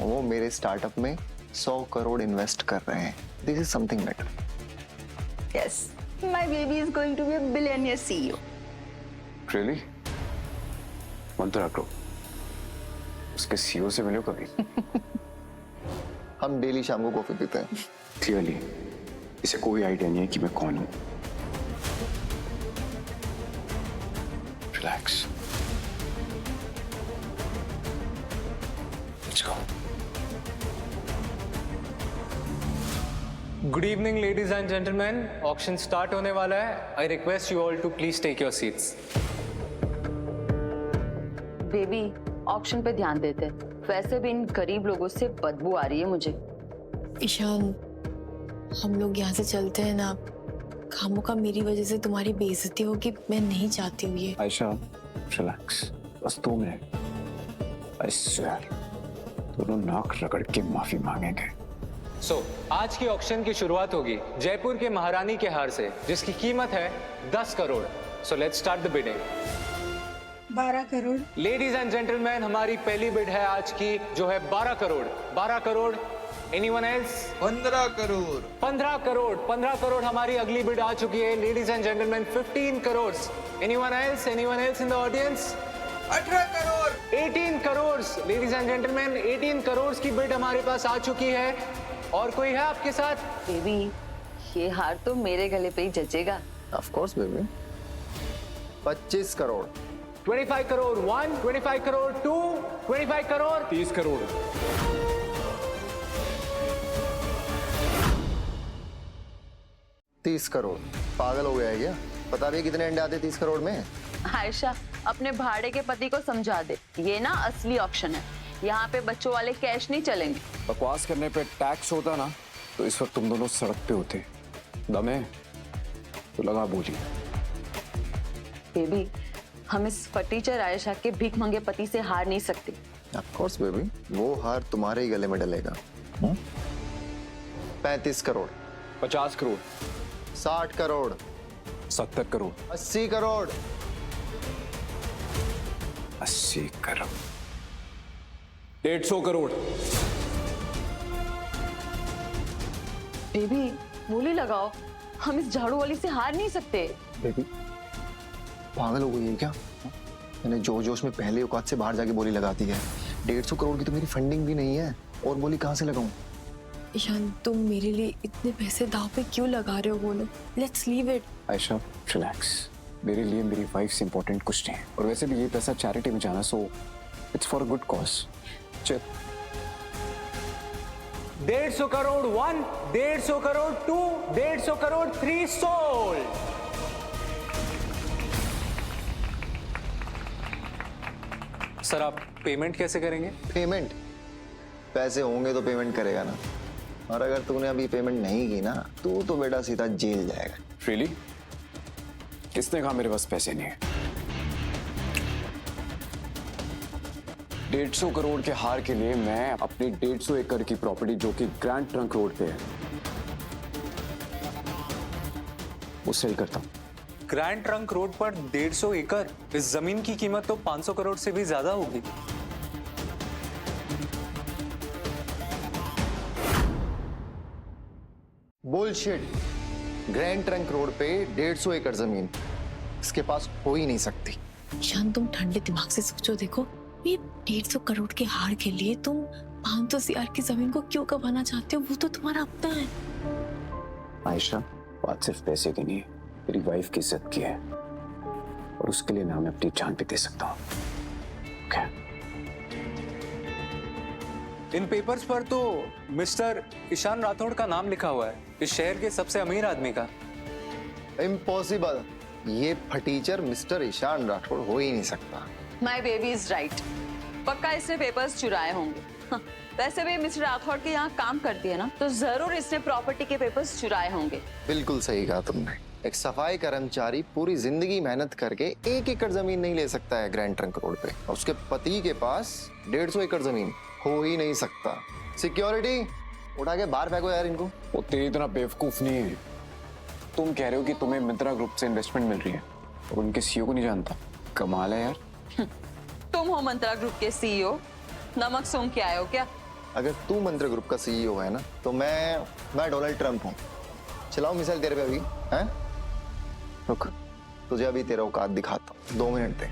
वो मेरे स्टार्टअप में 100 करोड़ इन्वेस्ट कर रहे हैं। This is something better. Yes, my baby is going to be a billionaire CEO. Really? Mantra group, उसके सीईओ से मिले हो कभी? हम डेली शाम को कॉफी पीते हैं। क्लियरली इसे कोई आइडिया नहीं है कि मैं कौन हूं। Relax, let's go. Good evening ladies and gentleman, auction start होने वाला है। I request you all to please take your seats. Baby, auction पे ध्यान देते, वैसे भी इन गरीब लोगों से बदबू आ रही है मुझे। ईशान, हम लोग यहाँ से चलते हैं ना, खामों का मेरी वजह से तुम्हारी बेइज्जती होगी, मैं नहीं चाहती हूँ ये। आयशा रिलैक्स, बस 2 मिनट। आई स्वेयर दोनों नाक रगड़ के माफी मांगेंगे। आज की ऑक्शन की शुरुआत होगी जयपुर के महारानी के हार से, जिसकी कीमत है 10 crore. So let's start the bidding. 12 crore. Ladies and gentleman, हमारी पहली बिड है आज की, जो है 12 करोड़। 12 करोड़। Anyone else? 15 करोड़। 15 करोड़। 15 करोड़ हमारी अगली बिड आ चुकी है। Ladies and gentleman, 15 crore. Anyone else? Anyone else in the audience? 18 crore. 18 crore. Ladies and gentleman, 18 crore की बिड हमारे पास आ चुकी है। और कोई है आपके साथ? बेबी, ये हार तो मेरे गले पे ही जचेगा। Of course baby. 25 crore. 25 crore 1, 25 crore 2, 25 crore 30 crore. $30 crore. पागल हो गया है क्या? पता भी कितने अंडे आते 30 करोड़ में? आयशा, अपने भाड़े के पति को समझा दे, ये ना असली ऑक्शन है, यहाँ पे बच्चों वाले कैश नहीं चलेंगे। बकवास करने पे टैक्स होता ना तो इस वक्त तुम दोनों सड़क पे होते। दम है तो लगा बोली। बेबी, हम इस फटीचर आयशा के भीख मंगे पति से हार नहीं सकते। ऑफ कोर्स बेबी, वो हार तुम्हारे ही गले में डलेगा। 35 करोड़। 50 करोड़। 60 करोड़। 70 करोड़। 80 करोड़। 80 करोड़। 150 करोड़। बेबी, बोली लगाओ, हम इस झाड़ू वाली से हार नहीं सकते। बेबी, पागल हो गई है क्या? मैंने जोश में पहले औकात से बाहर जाके बोली लगाती है। 150 करोड़ की तो मेरी फंडिंग भी नहीं है, और बोली कहाँ से लगाऊं? ईशान, तुम मेरे लिए इतने पैसे दाव पे क्यों लगा रहे हो? बोलो, let's leave it. Ayesha relax, मेरे लिए मेरी वाइफ से इंपॉर्टेंट कुछ नहीं है, और वैसे भी ये पैसा चैरिटी में जाना, so it's for good cause. चल। 150 करोड़ 1, 150 करोड़ 2, 150 करोड़ 3 सोल्ड। सर, आप पेमेंट कैसे करेंगे? पेमेंट? पैसे होंगे तो पेमेंट करेगा ना, और अगर तूने अभी पेमेंट नहीं की ना, तू तो बेटा सीधा जेल जाएगा। रियली? किसने कहा मेरे पास पैसे नहीं है? 150 करोड़ के हार के लिए मैं अपनी 150 एकड़ की प्रॉपर्टी जो कि ग्रैंड ट्रंक रोड पे है वो सेल करता हूँ। ग्रैंड ट्रंक रोड पर 150 एकड़, इस जमीन की कीमत तो 500 करोड़ से भी ज्यादा होगी। बुलशिट। ग्रैंड ट्रंक रोड पे 150 एकड़ जमीन इसके पास हो ही नहीं सकती। ईशान, तुम ठंडे दिमाग से सोचो। देखो, ये 150 करोड़ के हार के लिए तुम 500 CR की जमीन को क्यों गंवाना चाहते हो? वो तो तुम्हारा अपना है। आयशा, बात सिर्फ पैसे की नहीं है, तेरी वाइफ की इज्जत की है और उसके लिए मैं अपनी जान भी दे सकता हूँ। okay? इन पेपर्स पर तो मिस्टर ईशान राठौड़ का नाम लिखा हुआ है, इस शहर के सबसे अमीर आदमी का। इम्पॉसिबल। ये फटीचर मिस्टर ईशान राठौड़ हो ही नहीं सकता। माय बेबी इज राइट, पक्का इसने पेपर्स चुराए होंगे। हाँ, वैसे भी मिस्टर राठौड़ के यहाँ काम करती है ना, तो जरूर इसने प्रॉपर्टी के पेपर्स चुराए होंगे। बिल्कुल सही कहा तुमने। एक सफाई कर्मचारी पूरी जिंदगी मेहनत करके 1 एकड़ जमीन नहीं ले सकता है ग्रैंड ट्रंक रोड पे, और उसके पति के पास 150 एकड़ जमीन हो ही नहीं सकता। सिक्योरिटी, उठा के बाहर फेंको यार इनको। वो तेरी इतना बेवकूफ नहीं है। तुम कह रहे हो कि तुम्हें मित्रा ग्रुप से इन्वेस्टमेंट मिल रही है और उनके सीईओ को नहीं जानता। कमाल है यार। तुम हो मंत्रा ग्रुप के सीईओ, नमक सूंघ के आए हो क्या? अगर तू मंत्र ग्रुप का सीईओ है ना, तो मैं डोनाल्ड ट्रंप हूँ। चलाओ मिसाइल तेरे पे अभी, हैं? रुक, तुझे अभी तेरा औकात दिखाता हूँ। 2 मिनट दे।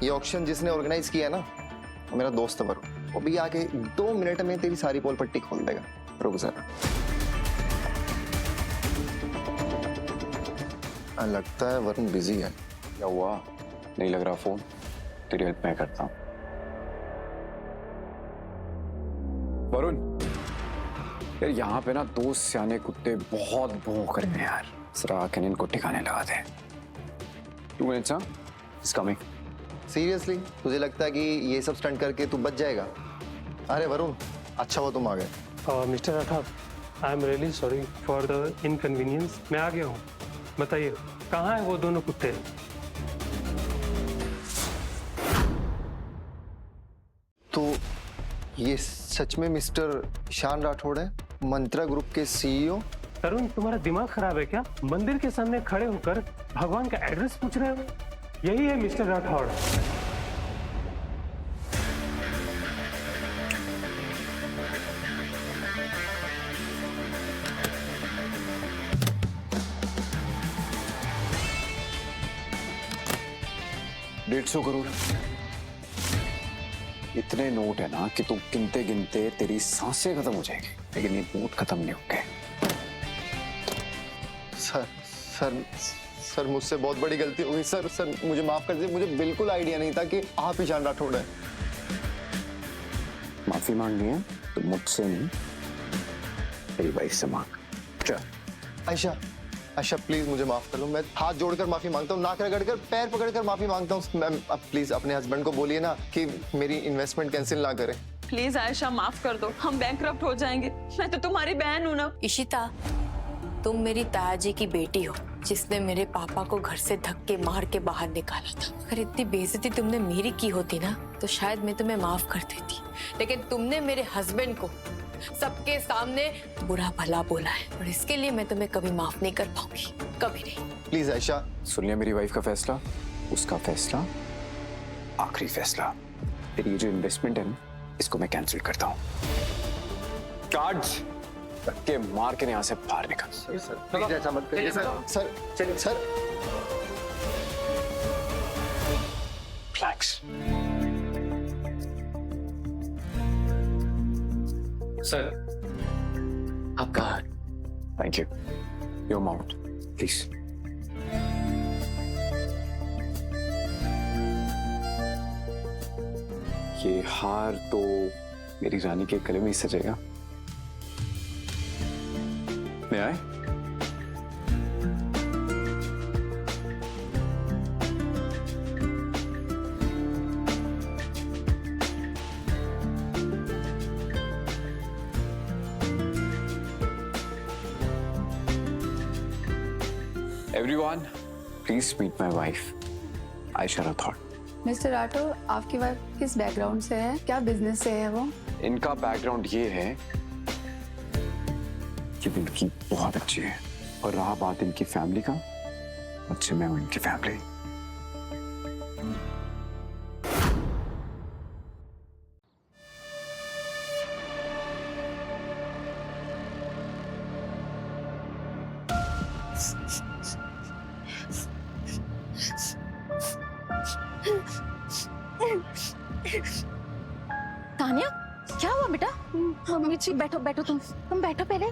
ये ऑक्शन जिसने ऑर्गेनाइज किया ना, वो मेरा दोस्त है वरुण। वो भी आके 2 मिनट में तेरी सारी पोल पट्टी खोल देगा। रुक जरा। लगता है वरुण बिजी है। क्या हुआ? नहीं लग रहा फोन? तेरी हेल्प मैं करता हूँ। वरुण, यार यहाँ पे ना 2 सियाने कुत्ते बहुत भौंक रहे हैं यार। जरा आके इनको ठिकाने लगा दे। 2 मिनट्स, हाँ? Is coming. सीरियसली तुझे लगता है कि ये सब स्टंट करके तू बच जाएगा? अरे वरुण, अच्छा वो तुम आ गए। Mister Rathore, I am really sorry for the inconvenience. मैं आ गया हूँ। बताइए, कहाँ है वो दोनों कुत्ते? तो ये सच में मिस्टर ईशान राठौड़ है, मंत्रा ग्रुप के सीईओ? तरुण, तुम्हारा दिमाग खराब है क्या? मंदिर के सामने खड़े होकर भगवान का एड्रेस पूछ रहे हो? यही है मिस्टर राठौड़। $150 करोड़। इतने नोट है ना कि तुम गिनते गिनते तेरी सांसें खत्म हो जाएगी, लेकिन ये नोट खत्म नहीं होंगे। सर मुझसे बहुत बड़ी गलती हो गई। सर मुझे माफ कर दीजिए। मुझे बिल्कुल आइडिया नहीं था कि आप ईशान राठौड़ हैं। माफी मांगनी है तो मुझसे नहीं, तेरी वाइफ से मांग। चल। आयशा प्लीज मुझे माफ कर लो। मैं हाथ जोड़कर माफी मांगता हूँ, नाक रगड़कर, पैर पकड़कर माफी मांगता हूँ। मैम अब प्लीज अपने हस्बैंड को बोलिए ना कि मेरी इन्वेस्टमेंट कैंसिल ना करें। प्लीज आयशा, माफ कर दो, हम बैंकरप्ट हो जाएंगे। मैं तो तुम्हारी बहन हूँ ना। इशिता, तुम मेरी ताया जी की बेटी हो, जिसने मेरे पापा को घर से धक्के मार के बाहर निकाला था। अगर इतनी बेइज्जती तुमने मेरी की होती ना, तो शायद मैं तुम्हें माफ कर देती, लेकिन तुमने मेरे हस्बैंड को सबके सामने बुरा भला बोला है, और इसके लिए मैं तुम्हें कभी माफ नहीं कर पाऊंगी, कभी नहीं। प्लीज आयशा। सुन लिया मेरी वाइफ का फैसला, उसका फैसला, आखिरी फैसला। तेरी ये जो इन्वेस्टमेंट है ना, इसको मैं कैंसिल करता हूँ। कार्ड्स धक्के मार के यहाँ से बाहर निकल। सर ऐसा मत करिए सर। सर फ्लैक्स। सर, आपका thank you. Your mount please. ये हार तो मेरी रानी के गले में ही सजेगा। मैं आए? Everyone, please meet my wife, Aisha Rathod. Mister Rathore, आपकी वाइफ किस बैकग्राउंड से है? क्या बिजनेस से है वो? इनका बैकग्राउंड ये है कि इनकी बहुत अच्छी है, और रहा बात इनकी फैमिली का, अच्छे मैं हूं इनकी फैमिली। तानिया, क्या हुआ बेटा? मम्मी जी, बैठो बैठो, तुम बैठो पहले।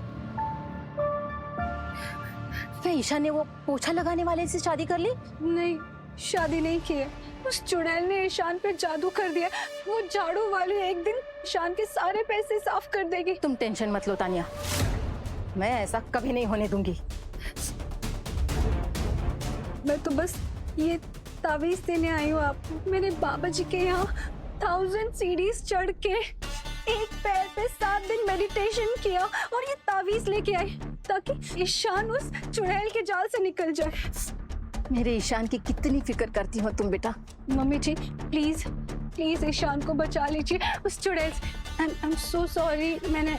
क्या ईशा ने वो पोछा लगाने वाले से शादी कर ली? नहीं, शादी नहीं की है। उस चुड़ैल ने ईशान पे जादू कर दिया। वो झाड़ू वाली एक दिन ईशान के सारे पैसे साफ कर देगी। तुम टेंशन मत लो तानिया, मैं ऐसा कभी नहीं होने दूंगी। मैं तो बस ये तावीज देने आई हूँ आपको। मेरे बाबा जी के यहाँ 1000 सीढ़ीज चढ़ के एक पैर पे 7 दिन मेडिटेशन किया और ये तावीज लेके आई ताकि ईशान उस चुड़ैल के जाल से निकल जाए। मेरे ईशान की कितनी फिक्र करती हो तुम बेटा। Mummy ji, please please Ishaan को बचा लीजिए उस चुड़ैल से। आई एम सो सॉरी, मैंने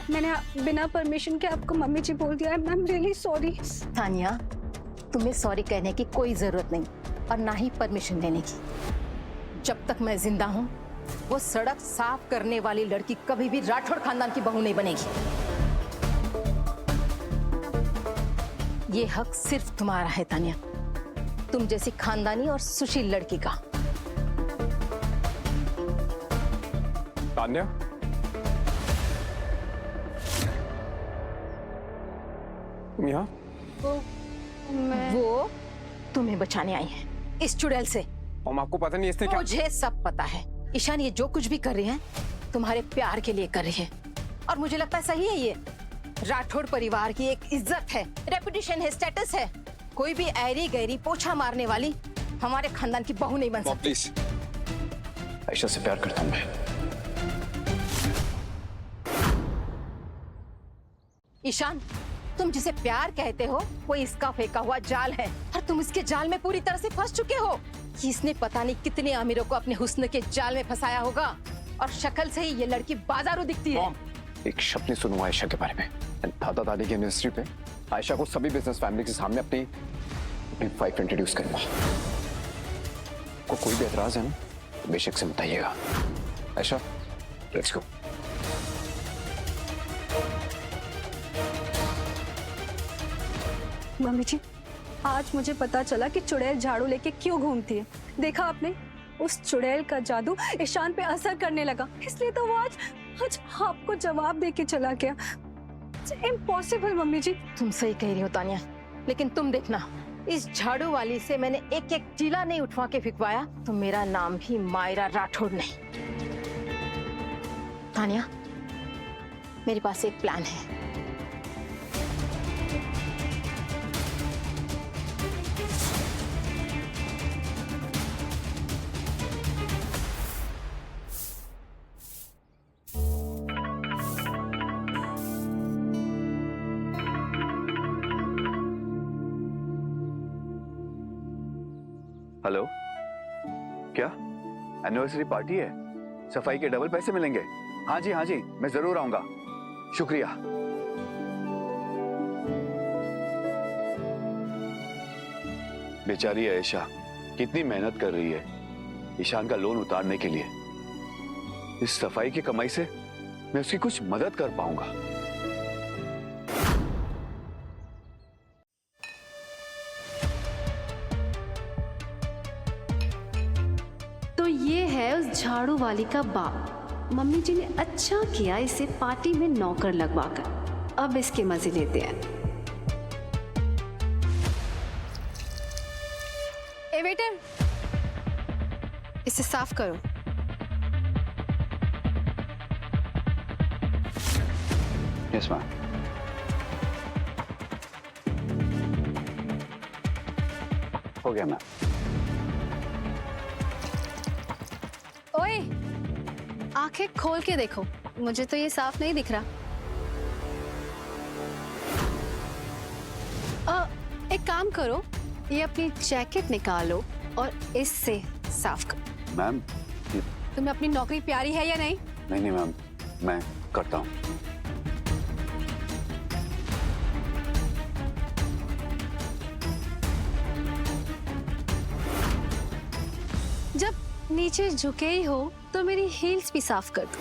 बिना परमिशन के आपको मम्मी जी बोल दिया। I am really sorry. Tania, तुम्हें सॉरी कहने की कोई जरूरत नहीं और ना ही परमिशन लेने की। जब तक मैं जिंदा हूँ वो सड़क साफ करने वाली लड़की कभी भी राठौड़ खानदान की बहू नहीं बनेगी। ये हक सिर्फ तुम्हारा है तानिया, तुम जैसी खानदानी और सुशील लड़की का। तान्या, तुम यहाँ? वो तुम्हें बचाने आई है इस चुड़ैल से। आपको पता नहीं इसने क्या? मुझे सब पता है। ईशान ये जो कुछ भी कर रही है तुम्हारे प्यार के लिए कर रही है, और मुझे लगता है सही है। ये राठौड़ परिवार की एक इज्जत है, रेपुटेशन है, स्टेटस है। कोई भी ऐरी गैरी पोछा मारने वाली हमारे खानदान की बहू नहीं बन सकती। प्लीज, आयशा से प्यार करता हूं मैं। ईशान, तुम जिसे प्यार कहते हो वो इसका फेंका हुआ जाल है, और तुम इसके जाल में पूरी तरह से फंस चुके हो। इसने पता नहीं कितने अमीरों को अपने हुस्न के जाल में फंसाया होगा, और शक्ल से ही ये लड़की बाजारू दिखती है। एक शब्द नहीं सुनूंगा आयशा के बारे में। दादा दादी की एनिवर्सरी पे आयशा को सभी बिजनेस फैमिली के सामने अपनी वाइफ इंट्रोड्यूस करूंगा। को कोई भी एतराज है ना तो बेशक से बताइएगा। Ayesha, let's go. मम्मी जी, आज मुझे पता चला कि चुड़ैल झाड़ू लेके क्यों घूमती है। देखा आपने, उस चुड़ैल का जादू ईशान पे असर करने लगा, इसलिए तो वो आज आपको जवाब देके चला गया। इम्पॉसिबल मम्मी जी। तुम सही कह रही हो तानिया, लेकिन तुम देखना, इस झाड़ू वाली से मैंने एक एक टीला नहीं उठवा के फिकवाया तो मेरा नाम भी मायरा राठौड़ नहीं। तानिया, मेरे पास एक प्लान है। हेलो, क्या एनिवर्सरी पार्टी है? सफाई के डबल पैसे मिलेंगे? हाँ जी, मैं जरूर आऊंगा। शुक्रिया। बेचारी आयशा कितनी मेहनत कर रही है ईशान का लोन उतारने के लिए। इस सफाई की कमाई से मैं उसकी कुछ मदद कर पाऊंगा। ये है उस झाड़ू वाली का बाप। मम्मी जी ने अच्छा किया इसे पार्टी में नौकर लगवाकर। अब इसके मजे लेते हैं। ए वेटर, इसे साफ करो। Yes ma'am. हो गया मैम। ओए, आंखें खोल के देखो, मुझे तो ये साफ नहीं दिख रहा। एक काम करो, ये अपनी जैकेट निकालो और इससे साफ करो। मैम तुम्हें अपनी नौकरी प्यारी है या नहीं? नहीं मैम, मैं करता हूँ। जब नीचे झुके ही हो तो मेरी हील्स भी साफ कर दो।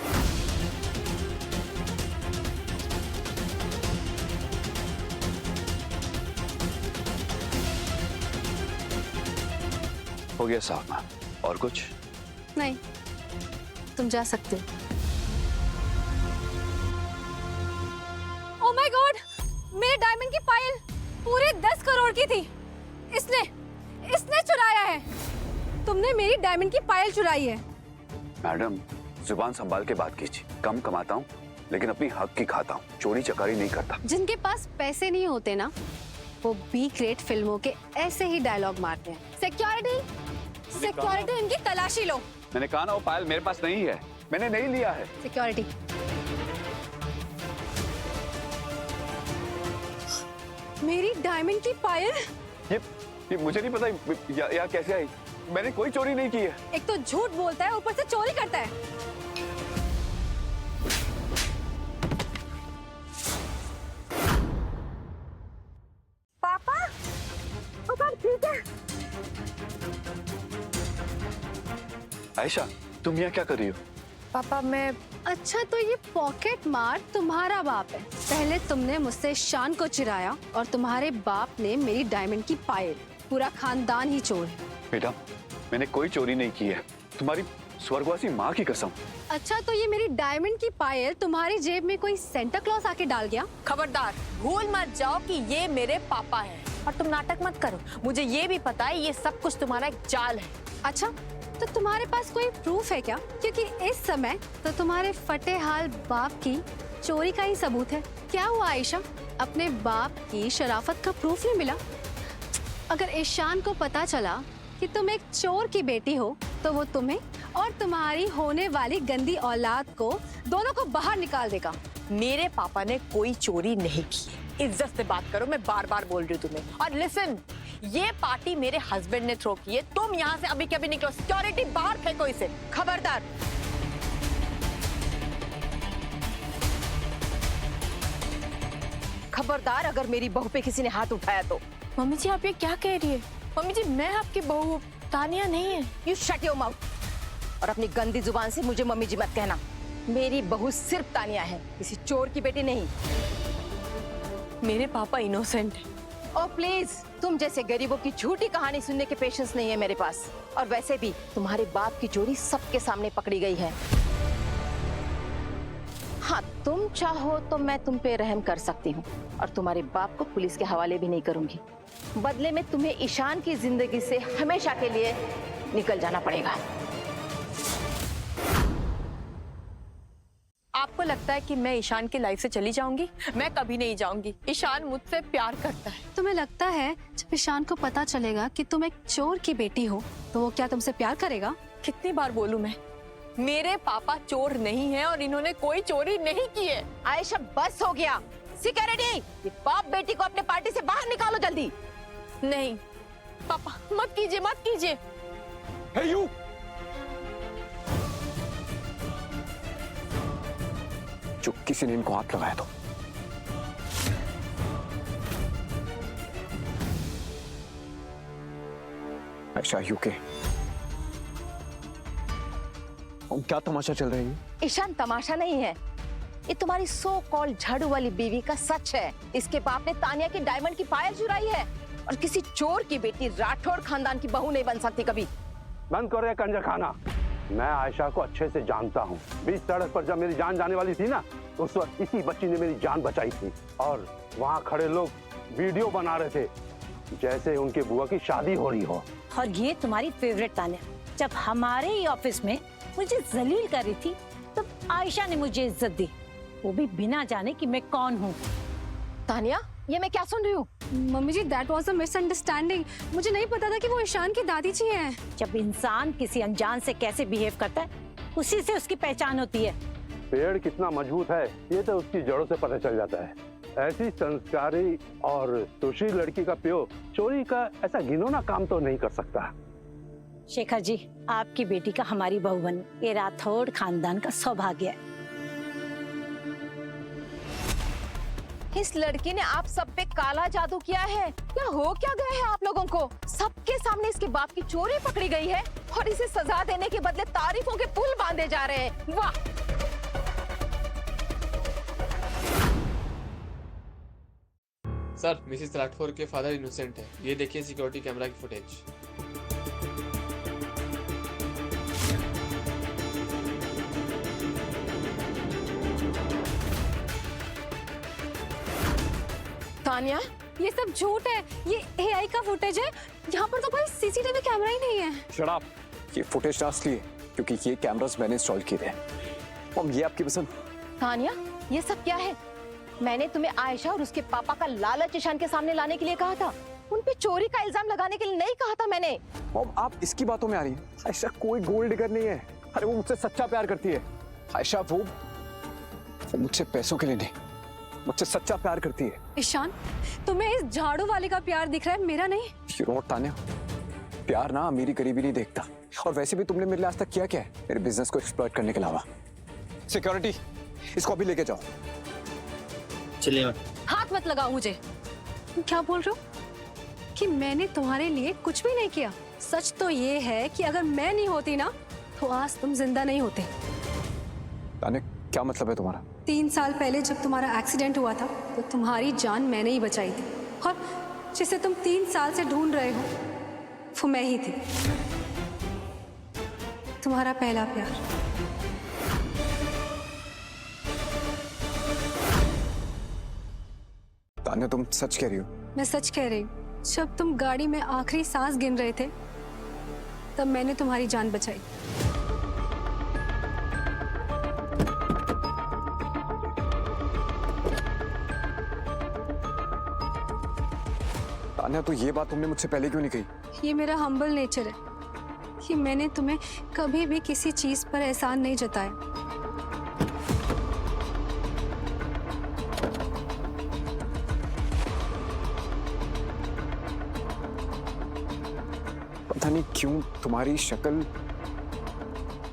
हो गया साफ मैम, और कुछ? नहीं, तुम जा सकते हो। ओह माय गॉड, मेरे डायमंड की पायल पूरे 10 करोड़ की थी। इसने चुराया है। तुमने मेरी डायमंड की पायल चुराई है। मैडम, जुबान संभाल के बात कीजिए। कम कमाता हूँ लेकिन अपनी हक की खाता हूँ, चोरी चकारी नहीं करता। जिनके पास पैसे नहीं होते ना, वो बी ग्रेड फिल्मों के ऐसे ही डायलॉग मारते हैं। सिक्योरिटी, इनकी तलाशी लो। मैंने कहा ना वो पायल मेरे पास नहीं है, मैंने नहीं लिया है। सिक्योरिटी। मेरी डायमंड की पायल? ये मुझे नहीं पता या कैसे आई। मैंने कोई चोरी नहीं की है। एक तो झूठ बोलता है, ऊपर से चोरी करता है। पापा, पापा ठीक है? आयशा, तुम यहाँ क्या कर रही हो? पापा मैं... अच्छा, तो ये पॉकेट मार तुम्हारा बाप है। पहले तुमने मुझसे ईशान को चिराया और तुम्हारे बाप ने मेरी डायमंड की पायल। पूरा खानदान ही चोर है। बेटा, मैंने कोई चोरी नहीं की है, तुम्हारी स्वर्गवासी माँ की कसम। अच्छा, तो ये मेरी डायमंड की पायल तुम्हारी जेब में कोई सेंटा क्लॉज आके डाल गया? खबरदार, भूल मत जाओ कि ये मेरे पापा हैं। और तुम नाटक मत करो, मुझे ये भी पता है ये सब कुछ तुम्हारा एक जाल है। अच्छा, तो तुम्हारे पास कोई प्रूफ है क्या? क्योंकि इस समय तो तुम्हारे फटे हाल बाप की चोरी का ही सबूत है। क्या हुआ आयशा, अपने बाप की शराफत का प्रूफ नहीं मिला? अगर ईशान को पता चला कि तुम एक चोर की बेटी हो तो वो तुम्हें और तुम्हारी होने वाली गंदी औलाद को दोनों को बाहर निकाल देगा। मेरे पापा ने कोई चोरी नहीं की। इज्जत से बात करो, मैं बार बार बोल रही हूँ तुम्हें। और लिसन, ये पार्टी मेरे हस्बैंड ने थ्रो की है। तुम यहाँ से अभी कभी निकलो। सिक्योरिटी, बाहर फेंको इसे। खबरदार। खबरदार, अगर मेरी बहू पे किसी ने हाथ उठाया तो। मम्मी जी, आप ये क्या कह रही है? मम्मी जी, मैं आपकी बहू, तानिया नहीं है। You shut your mouth. और अपनी गंदी जुबान से मुझे मम्मी जी मत कहना। मेरी बहू सिर्फ तानिया है, किसी चोर की बेटी नहीं। मेरे पापा इनोसेंट है। और प्लीज, तुम जैसे गरीबों की झूठी कहानी सुनने के पेशेंस नहीं है मेरे पास। और वैसे भी तुम्हारे बाप की चोरी सबके सामने पकड़ी गई है। हाँ, तुम चाहो तो मैं तुम पे रहम कर सकती हूँ और तुम्हारे बाप को पुलिस के हवाले भी नहीं करूंगी। बदले में तुम्हें ईशान की जिंदगी से हमेशा के लिए निकल जाना पड़ेगा। आपको लगता है कि मैं ईशान की लाइफ से चली जाऊंगी? मैं कभी नहीं जाऊंगी। ईशान मुझसे प्यार करता है। तुम्हें लगता है जब ईशान को पता चलेगा कि तुम एक चोर की बेटी हो तो वो क्या तुमसे प्यार करेगा? कितनी बार बोलूं मैं, मेरे पापा चोर नहीं है और इन्होंने कोई चोरी नहीं की है। आयशा, बस हो गया। सिक्योरिटी, ये बाप बेटी को अपने पार्टी से बाहर निकालो जल्दी। नहीं पापा, मत कीजिए, मत कीजिए। Hey, you! जो किसी ने इनको हाथ लगाया तो आयशा, यूके क्या तमाशा चल रहा है? ईशान तमाशा नहीं है, ये तुम्हारी सो कॉल्ड झाड़ू वाली बीवी का सच है। इसके बाप ने तानिया की डायमंड की पायल चुराई है और किसी चोर की बेटी राठौड़ खानदान की बहू नहीं बन सकती कभी। बंद करो ये कंजर खाना। मैं आयशा को अच्छे से जानता हूँ। बीच सड़क पर जब मेरी जान जाने वाली थी ना, उस वक्त इसी बच्ची ने मेरी जान बचाई थी। और वहाँ खड़े लोग वीडियो बना रहे थे जैसे उनके बुआ की शादी हो रही हो। और ये तुम्हारी फेवरेट तानिया जब हमारे ही ऑफिस में मुझे जलील कर रही थी तो आयशा ने मुझे इज्जत दी, वो भी बिना जाने कि मैं कौन हूँ। तानिया, ये मैं क्या सुन रही हूँ? Mummy ji, that was a misunderstanding. मुझे नहीं पता था कि वो ईशान की दादी जी हैं। जब इंसान किसी अनजान से कैसे बिहेव करता है, उसी से उसकी पहचान होती है। पेड़ कितना मजबूत है ये तो उसकी जड़ों से पता चल जाता है। ऐसी संस्कारी और सुशील लड़की का प्यो चोरी का ऐसा घिनौना काम तो नहीं कर सकता। शेखर जी, आपकी बेटी का हमारी बहू बन, ये राठौड़ खानदान का सौभाग्य है। इस लड़की ने आप सब पे काला जादू किया है। क्या हो क्या गए हैं आप लोगों को? सबके सामने इसके बाप की चोरी पकड़ी गई है और इसे सजा देने के बदले तारीफों के पुल बांधे जा रहे हैं। वाह! सर, मिसेस राठौर के फादर इनोसेंट है। ये देखिए सिक्योरिटी कैमरा की फुटेज। तानिया, ये सब झूठ है, ये एआई का फुटेज है। यहाँ पर तो कोई सीसीटीवी कैमरा ही नहीं है। Shut up. ये फुटेज असली है क्योंकि ये कैमरास मैंने इंस्टॉल किए थे। और ये आपकी पसंद? तानिया, ये सब क्या है? मैंने तुम्हें आयशा और उसके पापा का लालच ईशान के सामने लाने के लिए कहा था। उन पे चोरी का इल्जाम लगाने के लिए नहीं कहा था मैंने। मॉम, आप इसकी बातों में आ रही हैं। आयशा कोई गोल्ड डिगर नहीं है। अरे वो मुझसे सच्चा प्यार करती है। आयशा वो मुझसे पैसों के लिए नहीं, मुझसे सच्चा प्यार करती है। ईशान, तुम्हें इस झाड़ू वाले का प्यार दिख रहा है, मेरा नहीं। You know what, तान्या, प्यार ना अमीरी गरीबी नहीं देखता। और वैसे भी तुमने मेरे लिए आज तक किया क्या है मेरे बिजनेस को एक्सप्लॉइट करने के अलावा? सिक्योरिटी, इसको अभी लेके जाओ। चलिए। हाथ मत लगाओ मुझे। तुम क्या बोल रहे हो कि मैंने तुम्हारे लिए कुछ भी नहीं किया? सच तो ये है कि अगर मैं नहीं होती ना तो आज तुम जिंदा नहीं होते। तान्या, क्या मतलब है तुम्हारा? 3 साल पहले जब तुम्हारा एक्सीडेंट हुआ था तो तुम्हारी जान मैंने ही बचाई थी, और जिसे तुम 3 साल से ढूंढ रहे हो वो मैं ही थी, तुम्हारा पहला प्यार। तान्या, तुम सच कह रही हो? मैं सच कह रही हूँ। जब तुम गाड़ी में आखिरी सांस गिन रहे थे तब मैंने तुम्हारी जान बचाई। तान्या, तो ये बात तुमने मुझसे पहले क्यों नहीं कही? ये मेरा हम्बल नेचर है कि मैंने तुम्हें कभी भी किसी चीज पर एहसान नहीं जताया। पता नहीं क्यों तुम्हारी शक्ल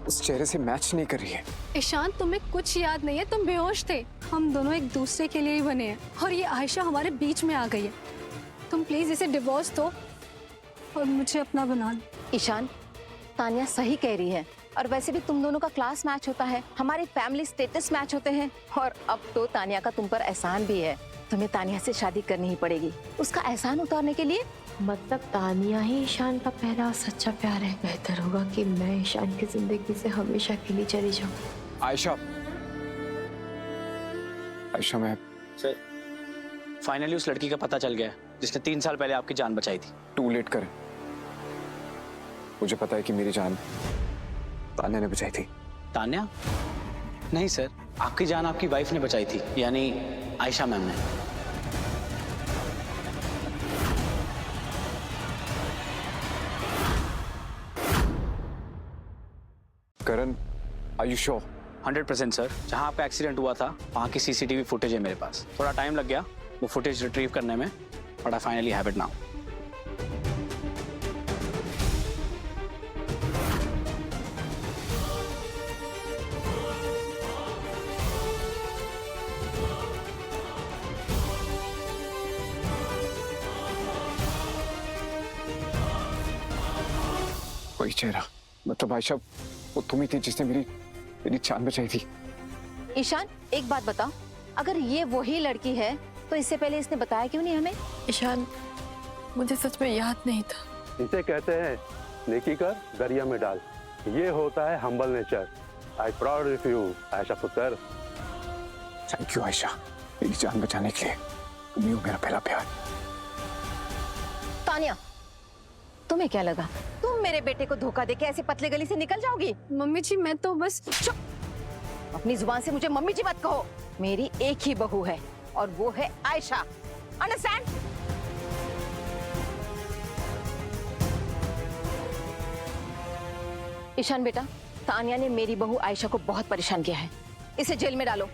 उस चेहरे से मैच नहीं कर रही है। ईशान, तुम्हें कुछ याद नहीं है, तुम बेहोश थे। हम दोनों एक दूसरे के लिए ही बने हैं और ये आयशा हमारे बीच में आ गई है। तुम प्लीज इसे डिवोर्स दो और मुझे अपना बना लो। ईशान, तानिया सही कह रही है। और वैसे भी तुम दोनों का क्लास मैच होता है, हमारे फैमिली स्टेटस मैच होते हैं, और अब तो तानिया का तुम पर एहसान भी है। तुम्हें तानिया से शादी करनी ही पड़ेगी उसका एहसान उतारने के लिए। मतलब तानिया ही ईशान का पहला सच्चा प्यार है। बेहतर होगा कि मैं ईशान की जिंदगी से हमेशा के लिए चली जाऊं। आयशा, आयशा, मैं सर, फाइनली उस लड़की का पता चल गया जिसने 3 साल पहले आपकी जान बचाई थी। टू लेट कर। मुझे पता है कि मेरी जान तान्या ने बचाई थी। तान्या? नहीं सर, आपकी जान आपकी वाइफ ने बचाई थी, यानी आयशा मैम ने। करण, आर यू श्योर? 100% सर। जहां आपका एक्सीडेंट हुआ था वहां की सीसीटीवी फुटेज है मेरे पास। थोड़ा टाइम लग गया वो फुटेज रिट्रीव करने में, but I finally have it now. वही चेहरा, मतलब आयशा वो तुम ही थी जिसने मेरी जान बचाई थी। ईशान, एक बात बताओ, अगर ये वही लड़की है तो इससे पहले इसने बताया क्यों नहीं हमें? ईशान, मुझे सच में याद नहीं था। इसे कहते हैं नेकी कर दरिया में डाल। ये होता है humble nature. I proud of you Ayesha पुत्र। थैंक यू आयशा, मेरी जान बचाने के लिए। तुम ही हो मेरा पहला प्यार। तानिया, तुम्हें क्या लगा तुम मेरे बेटे को धोखा देके ऐसे पतले गली से निकल जाओगी? मम्मी जी, मैं तो बस। चुप! अपनी जुबान से मुझे मम्मी जी मत कहो। मेरी एक ही बहू है और वो है आयशा। अंडरस्टैंड? ईशान बेटा, तानिया ने मेरी बहू आयशा को बहुत परेशान किया है। इसे जेल में डालो।